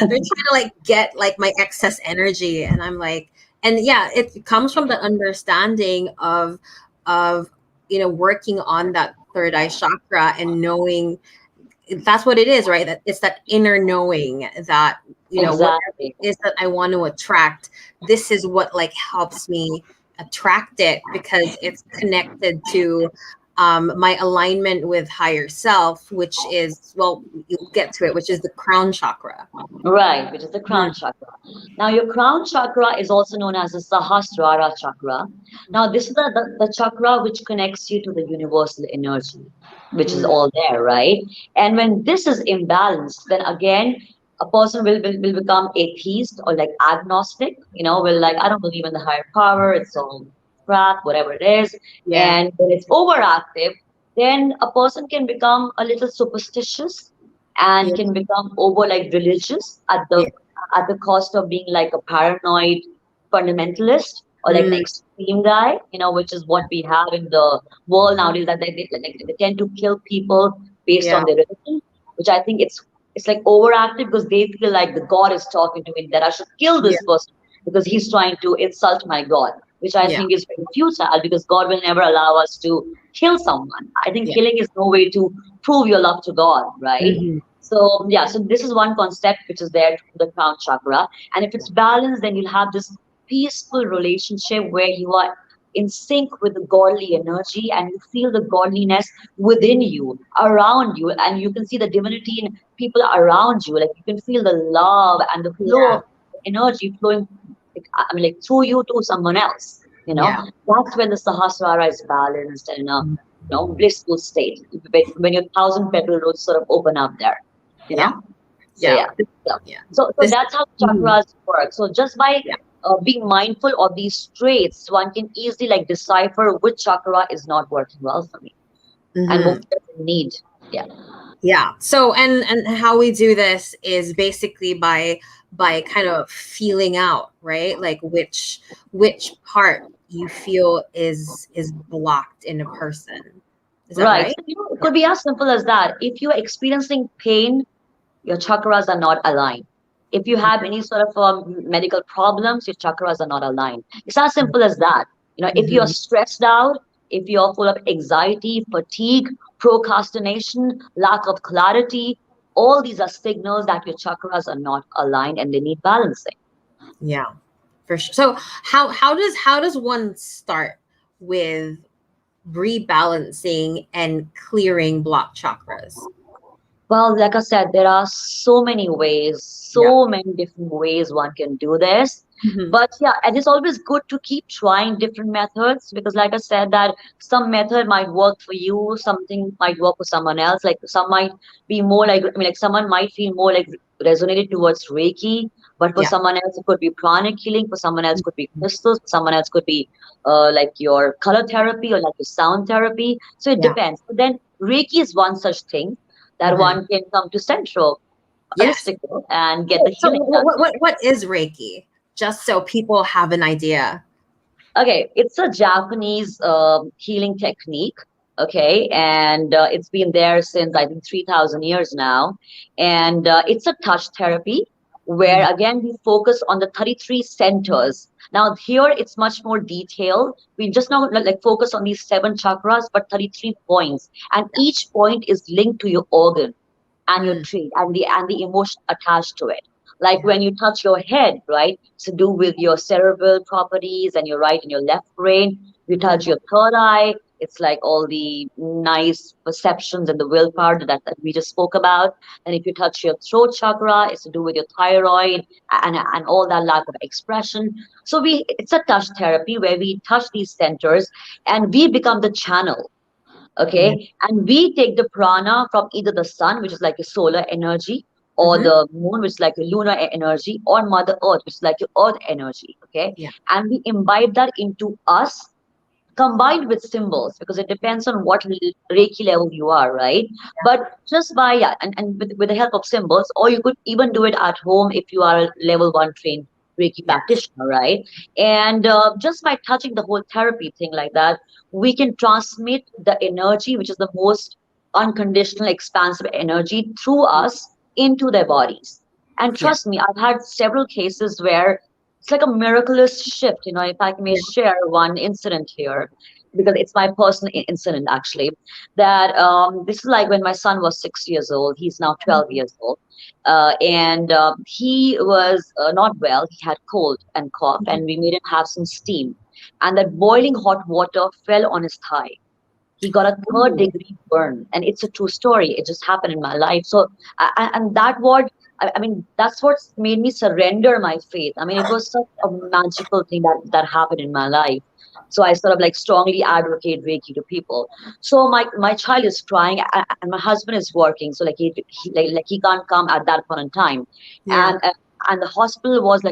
they're trying to like get like my excess energy. And I'm like, and yeah, it comes from the understanding of working on that third eye chakra and knowing that's what it is, right? That it's that inner knowing that, whatever it Exactly. is that I want to attract, this is what like helps me attract it, because it's connected to my alignment with higher self, which is, well, you'll get to it, which is the crown chakra. Right, which is the Mhm. crown chakra. Now, your crown chakra is also known as the Sahasrara chakra. Now, this is the chakra which connects you to the universal energy, which is Mm. all there, right? And when this is imbalanced, then again, a person will become atheist or like agnostic, will like, I don't believe in the higher power, it's all crap, whatever it is. Yeah. And when it's overactive, then a person can become a little superstitious and Yeah. can become over like religious Yeah. at the cost of being like a paranoid fundamentalist or like an Mm. extreme guy, which is what we have in the world nowadays, that they tend to kill people based Yeah. on their religion, which I think it's like overactive because they feel like the God is talking to me that I should kill Yeah. this person because he's trying to insult my God, which I Yeah. think is very futile because God will never allow us to kill someone. I think Yeah. killing is no way to prove your love to God, right? Hmm. So yeah, so this is one concept which is there to the crown chakra. And if it's balanced, then you'll have this peaceful relationship where you are in sync with the godly energy and you feel the godliness within you, around you, and you can see the divinity in people around you. Like you can feel the love and the flow Yeah. of energy flowing, like, I mean, like through you to someone else. Yeah. That's when the Sahasrara is balanced and in a blissful state. When your thousand petal roads sort of open up there you Yeah. know so Yeah. yeah so, Yeah. so This. that's how Mhm. chakras work. So just by Yeah. being mindful of these traits, one can easily like decipher which chakra is not working well for me and what Hmm. does it need. Yeah. Yeah. So, and how we do this is basically by kind of feeling out, right? Like which part you feel is blocked in a person. Is that Right. right? So, it could be as simple as that. If you're experiencing pain, your chakras are not aligned. If you have any sort of medical problems, your chakras are not aligned. It's as simple as that. If you're Mm-hmm. stressed out, if you're full of anxiety, fatigue, procrastination, lack of clarity, all these are signals that your chakras are not aligned and they need balancing. Yeah, for sure. So how does one start with rebalancing and clearing blocked chakras? Well, like I said, there are so many ways, Yeah. so many different ways one can do this. Hmm. But yeah, and it's always good to keep trying different methods because, like I said, that some method might work for you, something might work for someone else. Like some might be more like, I mean, like someone might feel more like resonated towards Reiki, but for Yeah. someone else, it could be pranic healing, for someone else, could be crystals, for someone else, could be like your color therapy or like your sound therapy. So it Yeah. depends. But then Reiki is one such thing that Hmm. one can come to Centro Yes. Holistico and get So, the so healing done. what is Reiki? Just so people have an idea. Okay, it's a Japanese healing technique. Okay, and it's been there since I think 3,000 years now. And it's a touch therapy Mhm. where again we focus on the 33 centers. Now here it's much more detailed. We just now like focus on these 7 chakras, but 33 points, and each point is linked to your organ and your Mm. trait and the emotion attached to it. Like Yeah. when you touch your head, right? It's to do with your cerebral properties and your right and your left brain. You Mhm. touch your third eye, it's like all the nice perceptions and the willpower that we just spoke about. And if you touch your throat chakra, it's to do with your thyroid and all that lack of expression. So it's a touch therapy where we touch these centers and we become the channel. Yeah. Okay, and we take the prana from either the sun, which is like a solar energy, or Hmm. the moon, which is like a lunar energy, or mother earth, which is like your earth energy. Okay, Yeah. and we imbibe that into us, combined with symbols, because it depends on what reiki level you are, right? But just by, yeah, and with the help of symbols, or you could even do it at home if you are a level 1 trained reiki Yes. practitioner, right? And just by touching the whole therapy thing like that, we can transmit the energy, which is the most unconditional expansive energy, through us into their bodies. And Yeah. trust me, I've had several cases where it's like a miraculous shift. If I may Yeah. share one incident here, because it's my personal incident actually, that this is like when my son was 6 years old. He's now 12 years old. And he was not well. He had cold and cough, and we made him have some steam. And that boiling hot water fell on his thigh. He got a third Ooh. degree burn, and it's a true story. It just happened in my life. So, and I mean, that's what made me surrender my faith. I mean, it was such a magical thing that happened in my life. So I sort of like strongly advocate Reiki to people. So my child is crying, and my husband is working, so like like he can't come at that point in time, Yeah. and the hospital was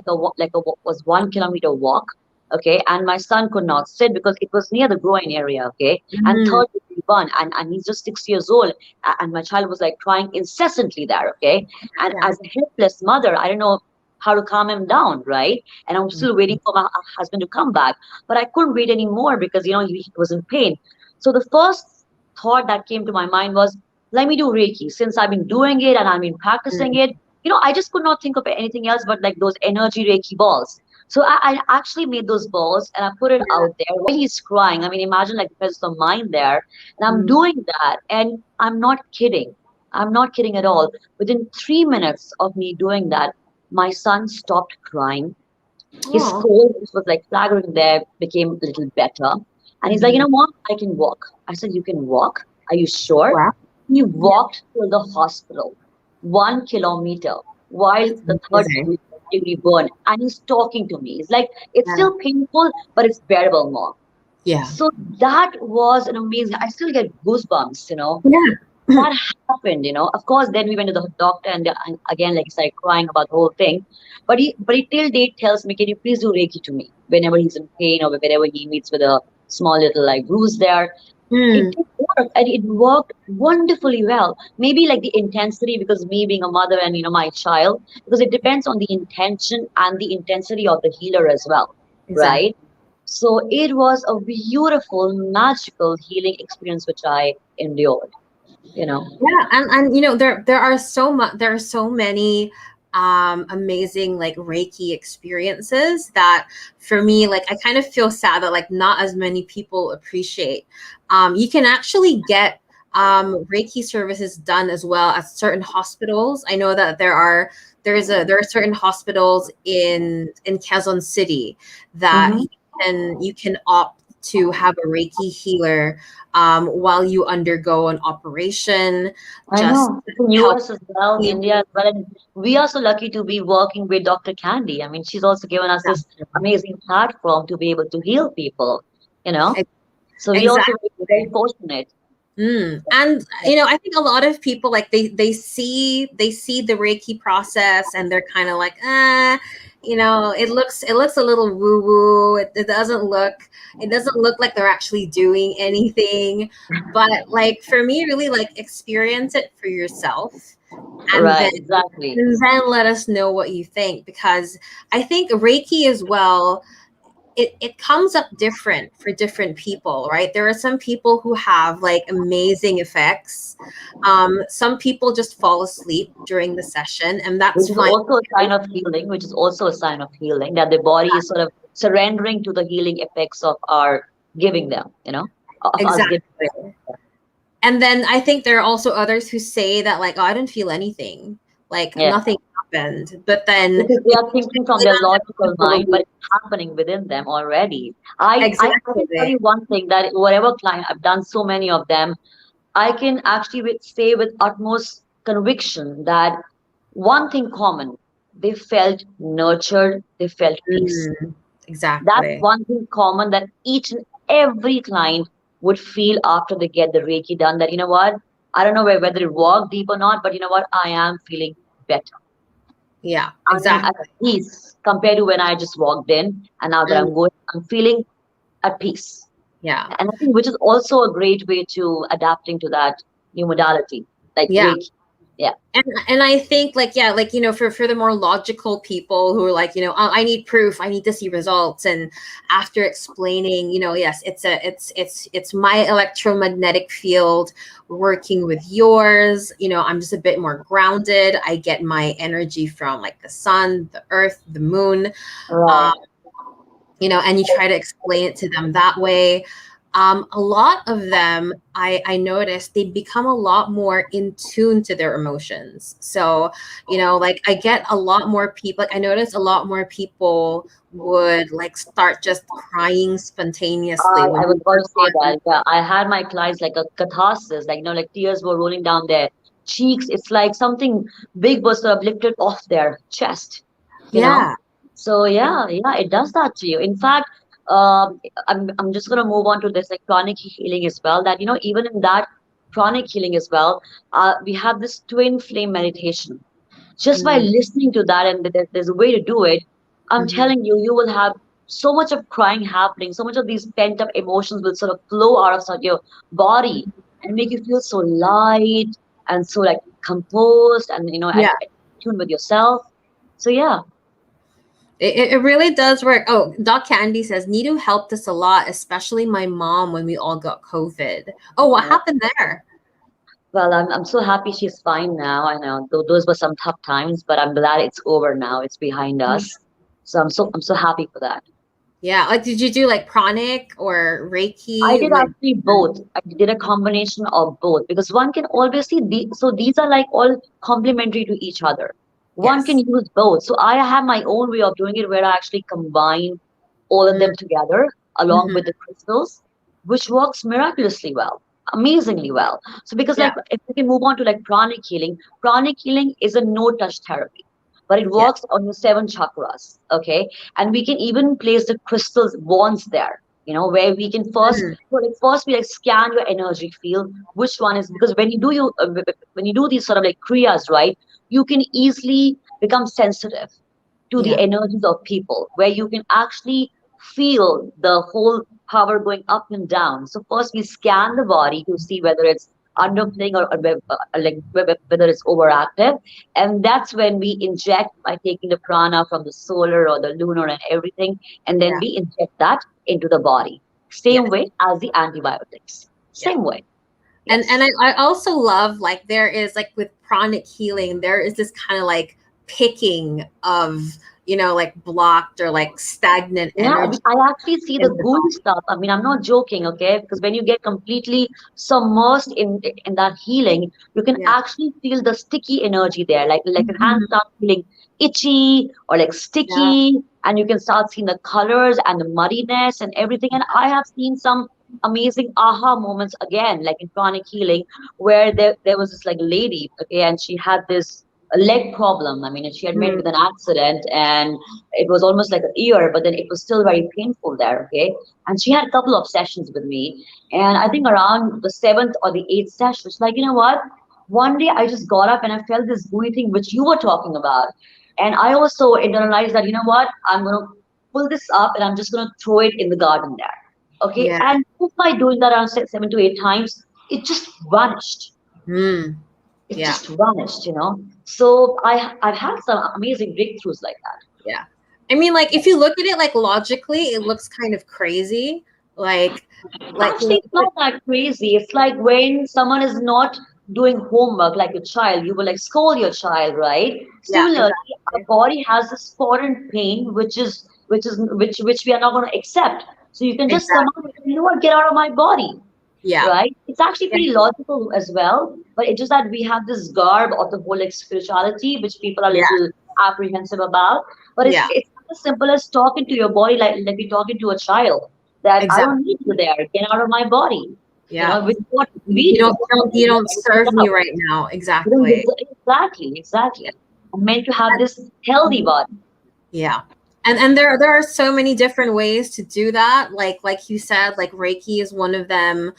was 1 kilometer walk. Okay, and my son could not sit because it was near the groin area. Okay, and Mhm. third degree burn, and he's just 6 years old, and my child was like crying incessantly there. Okay, and Yeah. as a helpless mother, I don't know how to calm him down, right? And I'm Mm. still waiting for my husband to come back, but I couldn't wait anymore because he was in pain. So the first thought that came to my mind was, let me do Reiki, since I've been doing it and I've been practicing Mm. it. I just could not think of anything else but like those energy Reiki balls. So I actually made those balls and I put it out there while he's crying. I mean, imagine like the presence of mind there. And I'm Mm. doing that, and I'm not kidding. I'm not kidding at all. Within 3 minutes of me doing that, my son stopped crying. His Oh. cold, which was like flagging there, became a little better. And he's like, Mhm. Mom, I can walk. I said, you can walk? Are you sure? Wow. He Yeah. walked to the hospital 1 kilometer while That's the third amazing. degree burn. And he's talking to me. It's like, it's Yeah. still painful, but it's bearable more. Yeah. So that was an amazing, I still get goosebumps. Yeah. That happened. Of course, then we went to the doctor, and again, like, he started crying about the whole thing. But he till date tells me, can you please do Reiki to me whenever he's in pain or whenever he meets with a small little like bruise there. It Mm. did work, and it worked wonderfully well. Maybe like the intensity, because me being a mother and my child, because it depends on the intention and the intensity of the healer as well, Exactly. right? So it was a beautiful, magical healing experience which I endured, you know. Yeah, and there are there are so many amazing like Reiki experiences that for me, like, I kind of feel sad that like not as many people appreciate. You can actually get Reiki services done as well at certain hospitals. I know that there are certain hospitals in Quezon City that Hmm. you can opt to have a Reiki healer while you undergo an operation, I just know. It's in help US as well, you. India as well. And we are so lucky to be working with Dr. Candy. I mean, she's also given us this amazing platform to be able to heal people, you know. Ex- So we also very Exactly. fortunate. And I think a lot of people like they see the Reiki process and they're kind of like, it looks a little woo woo. It doesn't look like they're actually doing anything. But like for me, really like experience it for yourself, and then Right, exactly. let us know what you think, because I think Reiki as well, it comes up different for different people, right? There are some people who have like amazing effects. Some people just fall asleep during the session, and Which that's is fine also a sign too. of healing, which is also a sign of healing, that the body is sort of surrendering to the healing effects of our giving them, you know, of us giving Exactly. them. And then I think there are also others who say that like, oh, I didn't feel anything, like Yeah. nothing happened. But then Because they are thinking from in their on logical the mind, but belief. it's happening within them already. I can tell Exactly. you one thing, that whatever client I've done, so many of them, I can actually say with utmost conviction that one thing common, they felt nurtured, they felt peace. That's Exactly. one thing common that each and every client would feel after they get the Reiki done, that, you know what, I don't know whether it worked deep or not, but you know what, I am feeling better. Yeah, I am at exactly. peace compared to when I just walked in, and now that Mm, I'm feeling at peace. yeah. And I think which is also a great way to adapting to that new modality, like Yeah. Reiki. Yeah. And I think like, yeah, like, for the more logical people who are like, oh, I need proof, I need to see results, and after explaining, yes, it's my electromagnetic field working with yours, I'm just a bit more grounded, I get my energy from like the sun, the earth, the moon. um, Right. and you try to explain it to them that way. A lot of them, I noticed, they become a lot more in tune to their emotions. So, like I get a lot more people, like I noticed a lot more people would like start just crying spontaneously when I was we going work to say on. that. Yeah, I had my clients like a catharsis, like, like tears were rolling down their cheeks. It's like something big was sort of lifted off their chest, you know. Yeah. So yeah, it does that to you. In fact, I'm just gonna move on to this like chronic healing as well. That, even in that chronic healing as well, we have this twin flame meditation. Just by Mm, listening to that, and there's a way to do it, I'm mhm. telling you, you will have so much of crying happening, so much of these pent up emotions will sort of flow out of your body and make you feel so light and so like composed and Yeah. at tune with yourself. So yeah. It really does work. Oh, Doc Candy says Neetu helped us a lot, especially my mom when we all got COVID. Oh, what happened there? Well, I'm so happy she's fine now. I know those were some tough times, but I'm glad it's over now. It's behind us. So I'm so happy for that. Yeah, like did you do like pranic or I Reiki did with? actually both. I did a combination of both because one can always see so these are like all complementary to each other. One can Yes. use both. So I have my own way of doing it where I actually combine all of Mm, them together along mhm. with the crystals, which works miraculously well, amazingly well. So because Yeah. like if we can move on to like pranic healing is a no touch therapy, but it Yeah. works on your seven chakras. Okay. And we can even place the crystals wands there, where we can first, Mm, so like first we like scan your energy field, which one is, because when you do these sort of like kriyas, right, you can easily become sensitive to the yeah. energies of people, where you can actually feel the whole power going up and down. So first we scan the body to see whether it's underplaying whether it's overactive. And that's when we inject by taking the prana from the solar or the lunar and everything, and then Yeah. we inject that into the body. Same Yes. way as the antibiotics. Yeah. Same way. And Yes. I also love, like, there is, like, with pranic healing, there is this kind of like picking of, like blocked or like stagnant Yeah, energy I actually see the in the gooey body. stuff. I mean, I'm not joking, okay? Because when you get completely submersed in that healing, you can Yeah. actually feel the sticky energy there. Like your hands Mhm. start feeling itchy or like Yeah. sticky, and you can start seeing the colors and the muddiness and everything. And I have seen some amazing aha moments again, like in chronic healing, where there was this like lady, okay, and she had this leg problem. I mean, she had met Mm. with an accident, and it was almost like an year, but then it was still very painful there, okay? And she had a couple of sessions with me. And I think around the seventh or the eighth session, she's like, you know what? One day I just got up and I felt this gooey thing which you were talking about. And I also internalized that, you know what? I'm going to pull this up and I'm just going to throw it in the garden there. Okay. Yeah. And just by doing that around 7 to 8 times, it just vanished. Mm. It Yeah. just vanished, you know. So I've had some amazing breakthroughs like that. Yeah. I mean, like, if you look at it like logically, it looks kind of crazy. Like, Actually, it's not that crazy. It's like when someone is not doing homework, like a child, you will like scold your child, right? yeah, Similarly, our exactly. body has this foreign pain, which we are not going to accept. So you can just come out Exactly. and say, you know what, get out of my body, Yeah. right? It's actually Yeah. pretty logical as well, but it's just that we have this garb of the whole like spirituality, which people are a Yeah. little apprehensive about. But it's Yeah. it's as simple as talking to your body like you're talking to a child that I don't Exactly. need you there. Get out of my body. You Yeah. know, which is what You we do. don't you don't you don't serve Get me out. right now. You don't Exactly. exactly, Yeah. exactly. I'm meant to have this healthy body. Yeah. And there are so many different ways to do that. Like you said, like Reiki is one of them.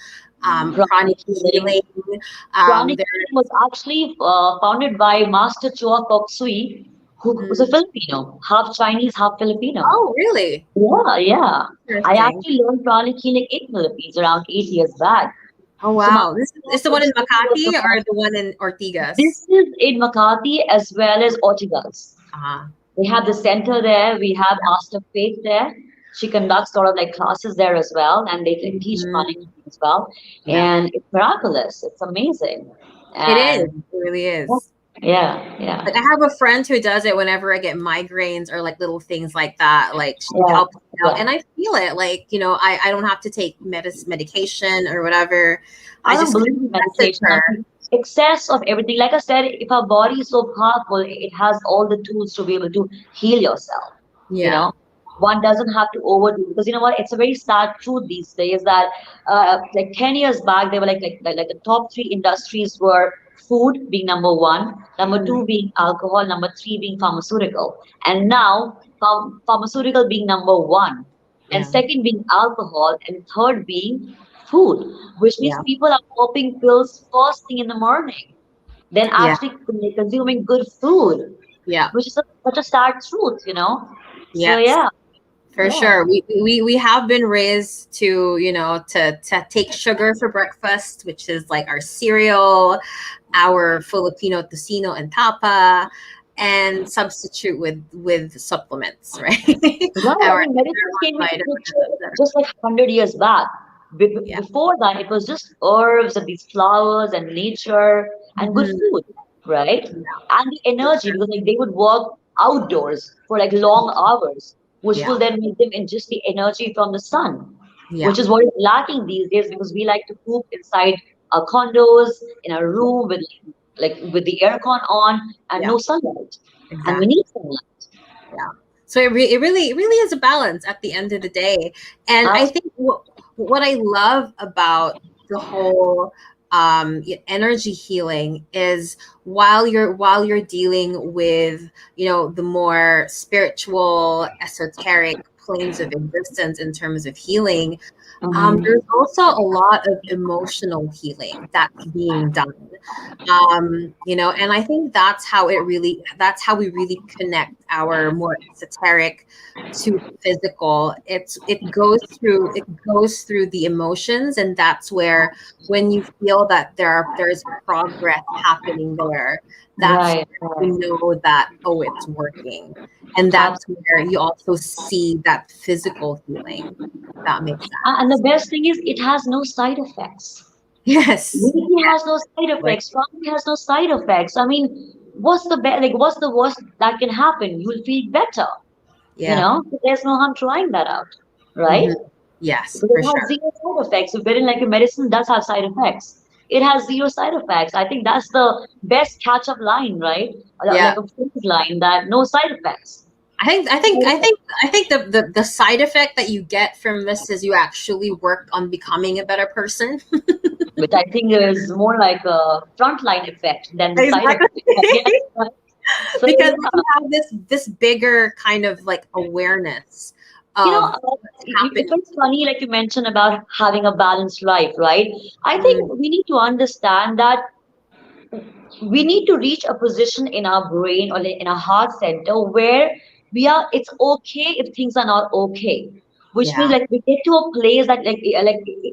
Pranic Pranic healing. healing. Pranic There. healing was actually founded by Master Choa Kok Sui, who's a Mm. Filipino, half Chinese, half Filipino. Oh, really? Yeah, yeah. I Interesting. actually learned pranic healing in Philippines around 8 years back. Oh, So wow. Master This Choa is the Kok one in Sui was the Makati or master. the one in Ortigas? This is in Makati as well as Ortigas. Uh-huh. We have the center there. We have Master Faith there. She conducts sort of like classes there as well, and they teach pranic Mhm. healing as well. Yeah. And it's miraculous. It's amazing. It is. And It really is. yeah, yeah, Like, I have a friend who does it whenever I get migraines or like little things like that. Like, she yeah, helps me out, yeah. and I feel it. Like, I don't have to take medication or whatever. I I don't just kind believe in of message medication. I her. think excess of everything. Like I said, if our body is so powerful, it has all the tools to be able to heal yourself. You Yeah. know, one doesn't have to overdo because you know what? It's a very sad truth these days that like 10 years back, they were like the top three industries were food being number one, number Mhm. two being alcohol, number three being pharmaceutical, and now pharmaceutical being number one, and Yeah. second being alcohol, and third being food, which means Yeah. people are popping pills first thing in the morning, then Yeah. actually consuming good food, Yeah. which is such a sad truth, you know. So Yes. yeah, For yeah, sure. We have been raised to, to take sugar for breakfast, which is like our cereal, our Filipino tocino and tapa, and substitute with supplements, right? right. I Our mean, medicine came into vitamins, picture etc. just like 100 years back. Yeah. Before that, it was just herbs and these flowers and nature and good Mhm. food, right? Yeah. And the energy because like they would work outdoors for like long hours, which Yeah. will then make them ingest the energy from the sun, Yeah. which is what is lacking these days because we like to coop inside our condos in a room with like with the aircon on and Yeah. no sunlight, and we Exactly. need sunlight. Yeah. So it really is a balance at the end of the day. And I think what I love about the whole energy healing is, while you're dealing with, the more spiritual, esoteric planes of existence in terms of healing, There's also a lot of emotional healing that's being done. And I think that's how we really connect our more esoteric to physical. It goes through the emotions, and that's where, when you feel that there's progress happening there, that's Right, when right. you know that, oh, it's working. And that's where you also see that physical healing. If that makes And the sense. best thing is it has no side effects. Yes. Reiki Yes. has no side Like, effects. Prana has no side effects. I mean, what's the worst that can happen? You'll feel better, yeah. So there's no harm trying that out, right? Hmm. Yes, Because for it has sure. zero side effects. If wherein like a medicine does have side effects, it has zero side effects. I think that's the best catch-up line, right? Yeah. Like a phrase line that no side effects. I think the side effect that you get from this is you actually work on becoming a better person. Which I think is more like a frontline effect than the side Exactly. effect. Yeah. So Because yeah, you have this bigger kind of like awareness you know, of uh, what's happening. it's funny, like you mentioned about having a balanced life, right? I Mm, think we need to understand that we need to reach a position in our brain or like in our heart center where it's okay if things are not okay, which means yeah. like we get to a place that like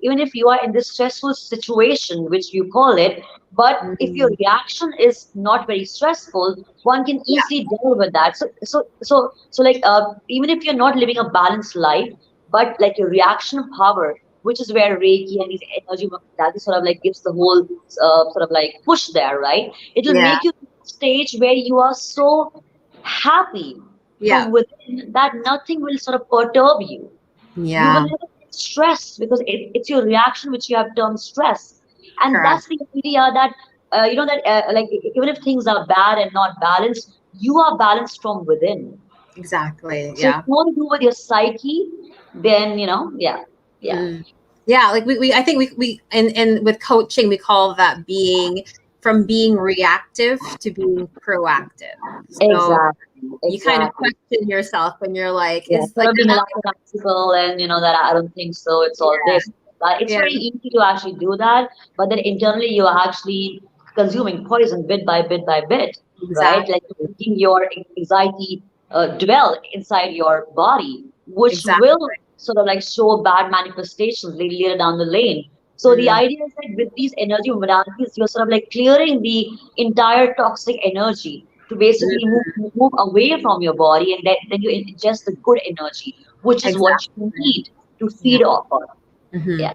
even if you are in this stressful situation which you call it, but if your Mm, reaction is not very stressful, one can yeah. easily deal with that. So like even if you're not living a balanced life, but like your reaction power, which is where Reiki and these energy modalities sort of like gives the whole sort of like push there, right? It'll Yeah. make you to a stage where you are so happy Yeah. from within that nothing will sort of perturb you. You will Yeah. never get stressed because it's your reaction which you have termed stress. And Correct. that's the idea that, that like even if things are bad and not balanced, you are balanced from within. Exactly. So it's Yeah. more to do with your psyche, then, yeah, yeah. Mm. Yeah, like we I think we and with coaching we call that being reactive to being proactive. So Exactly, you kind of exactly. question yourself when you're like, Yeah, is instead like, of being lackadaisical and that I don't think so, it's all yeah, this. But it's yeah, very easy to actually do that, but then internally you are actually consuming poison bit by bit by bit, right? Like exactly, making your anxiety dwell inside your body, which exactly. will sort of like show bad manifestations later down the lane. So the Mm, idea is that with these energy modalities, you're sort of like clearing the entire toxic energy to basically mm, move away from your body, and then you ingest the good energy, which is what you exactly. need to Yeah. feed off of. Hmm. Yeah.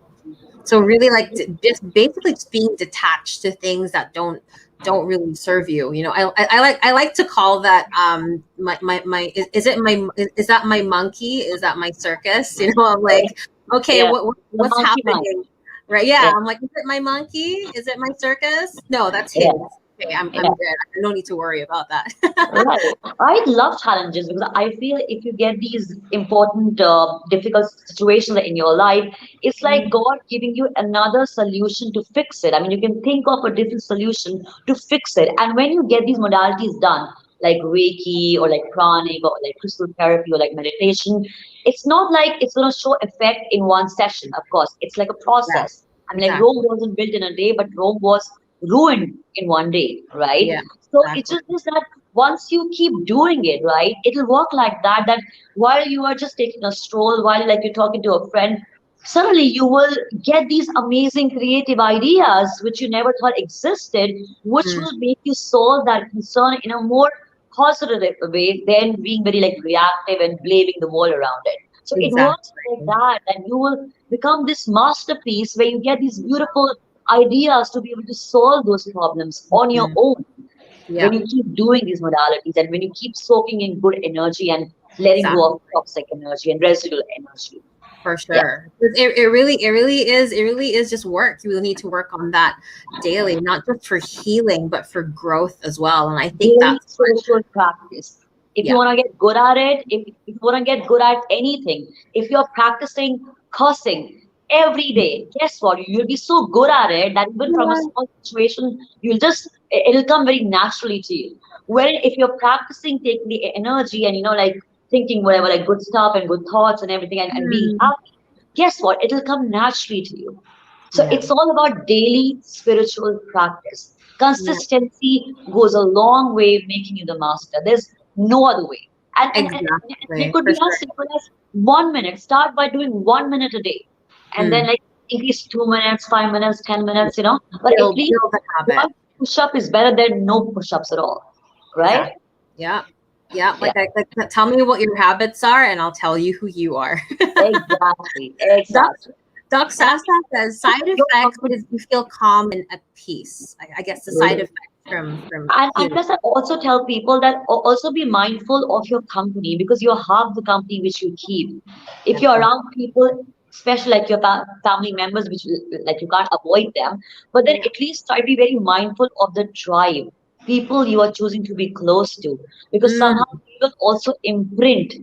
So really, like, just basically just being detached to things that don't really serve you. I like to call that my is it my is that my monkey? Is that my circus? I'm like, okay, Yeah. The what's monkey mind. happening? Right? Yeah, Yeah. I'm like, is it my monkey? Is it my circus? No, that's his. Yeah. Okay, I'm Yeah. good. I don't need to worry about that. Right. I love challenges because I feel if you get these important, difficult situations in your life, it's like God giving you another solution to fix it. I mean, you can think of a different solution to fix it. And when you get these modalities done, like Reiki or like pranic or like crystal therapy or like meditation, it's not like it's going to show effect in one session, of course. It's like a Yeah, process. I mean, like Rome exactly. wasn't built in a day, but Rome was ruined in one day, right? Yeah, So it's exactly. just this that once you keep doing it, right, it'll work like that. That while you are just taking a stroll, while like you're talking to a friend, suddenly you will get these amazing creative ideas which you never thought existed, which Mm, will make you solve that concern in a more positive way than being very like reactive and blaming the world around it. So it works like exactly. that, and you will become this masterpiece where you get these beautiful ideas to be able to solve those problems on your Mm, own when yeah, you keep doing these modalities and when you keep soaking in good energy and letting go exactly. of toxic energy and residual energy. For Yeah. sure. It really is just work. You really need to work on that daily, not just for healing, but for growth as well. And I think Daily that's what, social practice. If you yeah. want to get good at it, if you want to get good at anything, if you're practicing cursing every day, guess what? You'll be so good at it that even from a Yeah. small situation, it'll come very naturally to you. Where if you're practicing taking the energy and, like thinking whatever, like good stuff and good thoughts and everything and being Mm, happy, guess what? It'll come naturally to you. So Yeah. it's all about daily spiritual practice. Yeah. Consistency goes a long way making you the master. There's no other way. And it Exactly. could For be as sure. simple as 1 minute. Start by doing 1 minute a day. And then Mm. like increase 2 minutes, 5 minutes, 10 minutes, But at least Build the habit. one push-up is better than no push-ups at all. Right? Exactly. Yeah. Yeah. Yeah, Tell me what your habits are and I'll tell you who you are. exactly. Doc, Exactly. Doc And I Sasa says side your effects company. is you feel calm and at peace. I guess the side effects from And healing. plus, I also tell people that also be mindful of your company because you're half the company which you keep. If you're Definitely. around people, especially like your family members, which like you can't avoid them, but then Yeah. at least try to be very mindful of the tribe, people you are choosing to be close to, because Mm, somehow they will also imprint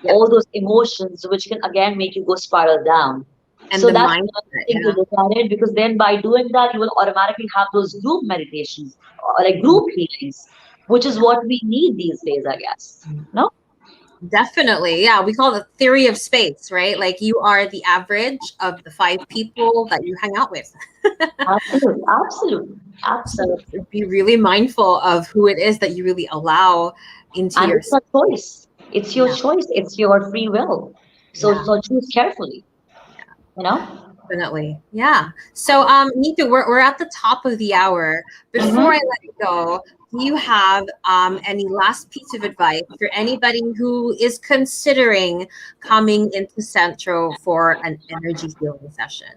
yeah. all those emotions, which can again make you go spiral down. And So the that's mindset. another thing to Yeah. look at it because then by doing that, you will automatically have those group meditations or like group healings, which is what we need these days, I guess. No? Definitely. Yeah. We call it the theory of space, right? Like you are the average of the 5 people that you hang out with. Absolutely. Absolutely. So Absolutely. be really mindful of who it is that you really allow into And your it's a choice. It's your yeah, choice. It's your free will. So yeah, so choose carefully, you know? definitely. Yeah. So Neetu, we're at the top of the hour. Before I Mm-hmm. let you go, do you have any last piece of advice for anybody who is considering coming into Centro for an energy healing session?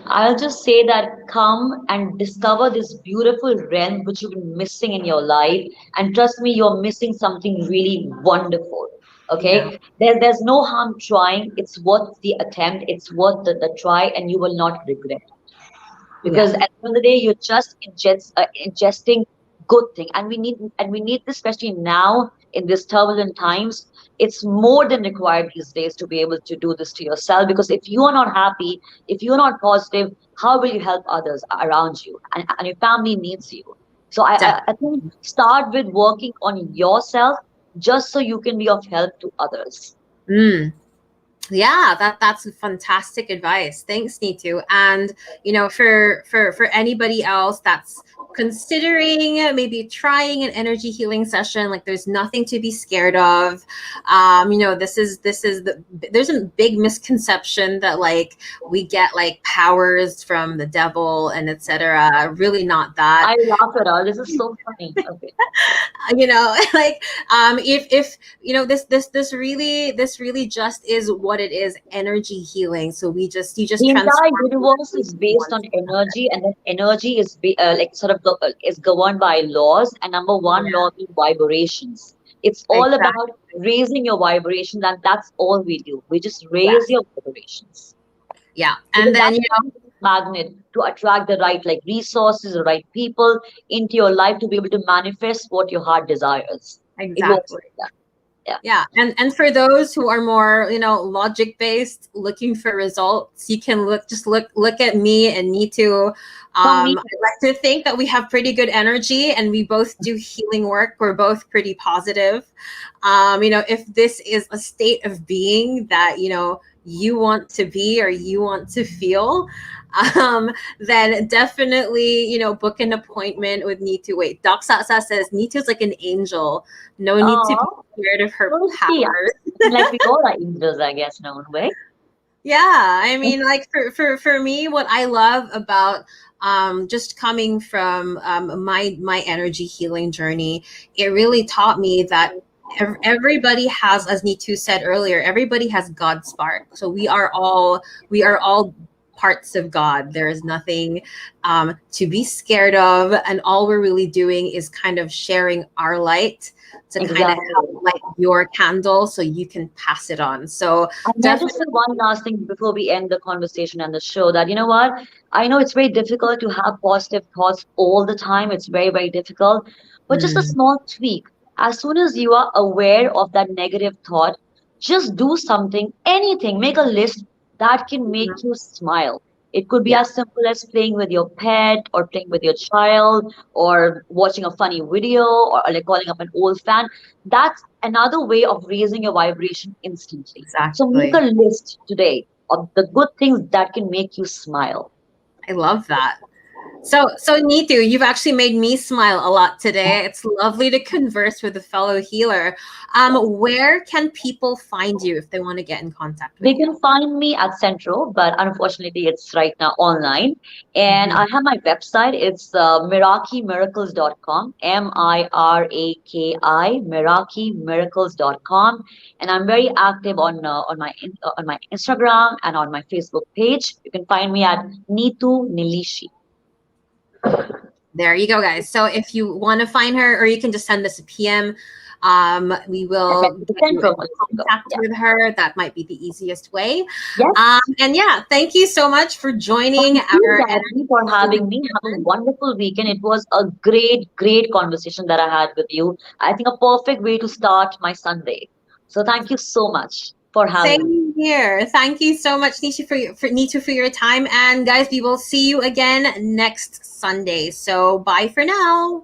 I'll just say that come and discover this beautiful realm which you've been missing in your life. And trust me, you're missing something really wonderful. Yeah. Okay? There's no harm trying. It's worth the attempt, it's worth the try, and you will not regret Yeah. because at the end of the day you're just ingesting good thing and we need this especially now in these turbulent times. It's more than required these days to be able to do this to yourself because if you are not happy, if you're not positive, how will you help others around you, and your family needs you. So I think start with working on yourself just so you can be of help to others. Definitely. Yeah, that's fantastic advice. Thanks, Neetu. And for anybody else that's considering maybe trying an energy healing session, like there's nothing to be scared of. There's a big misconception that like we get like powers from the devil and etc. Really not that. I laugh at all. This is so funny. Okay. Like if this really just is what it is, energy healing. So you just The entire transform universe is based on energy, and that energy is like sort of is governed by laws. And number one yeah, law being vibrations. It's all exactly. about raising your vibrations, and that's all we do. We just raise Yes. your vibrations Yeah. because And then that's the magnet to attract the right like resources, the right people into your life to be able to manifest what your heart desires. It works exactly. like that. Yeah. Yeah, and for those who are more, logic based, looking for results, you can look at me and Neetu. From me, I like to think that we have pretty good energy, and we both do healing work. We're both pretty positive. If this is a state of being that you want to be or you want to feel, um, then definitely book an appointment with Neetu. Wait, Doc Sasa says Neetu's like an angel. No need to be oh, scared of her so see, I powers. mean, like we all are angels, I guess, in our own way. Yeah, I mean, like for me, what I love about just coming from my energy healing journey, it really taught me that everybody has, as Neetu said earlier, everybody has God spark. So we are all parts of God. There is nothing to be scared of, and all we're really doing is kind of sharing our light to kind of Exactly. help light your candle so you can pass it on. So And may I just definitely. say one last thing before we end the conversation and the show that you know what? I know it's very difficult to have positive thoughts all the time. It's very, very difficult. But just a Mm, small tweak. As soon as you are aware of that negative thought, just do something, anything, make a list that can make you smile. It could be yeah, as simple as playing with your pet or playing with your child or watching a funny video or like calling up an old fan. That's another way of raising your vibration instantly. So make exactly. a list today. of the good things that can make you smile. I love that. So Neetu, you've actually made me smile a lot today. It's lovely to converse with a fellow healer. Where can people find you if they want to get in contact with They you? can find me at Centro, but unfortunately, it's right now online. And Mhm. I have my website. It's mirakimiracles.com, Miraki, mirakimiracles.com. And I'm very active on my Instagram and on my Facebook page. You can find me at Neetu Nilshi. There you go, guys. So if you want to find her, or you can just send us a PM, we At will the get you Centro in Holistico. contact Yeah. with her. That might be the easiest way. Yes. And yeah, thank you so much for joining Thank you, our Gayatri, for having me. Have a wonderful weekend. It was a great conversation that I had with you. I think a perfect way to start my Sunday. So thank you so much for having me. Same here. Thank you so much, Nisha, Neetu, for your time. And guys, we will see you again next Sunday. So bye for now.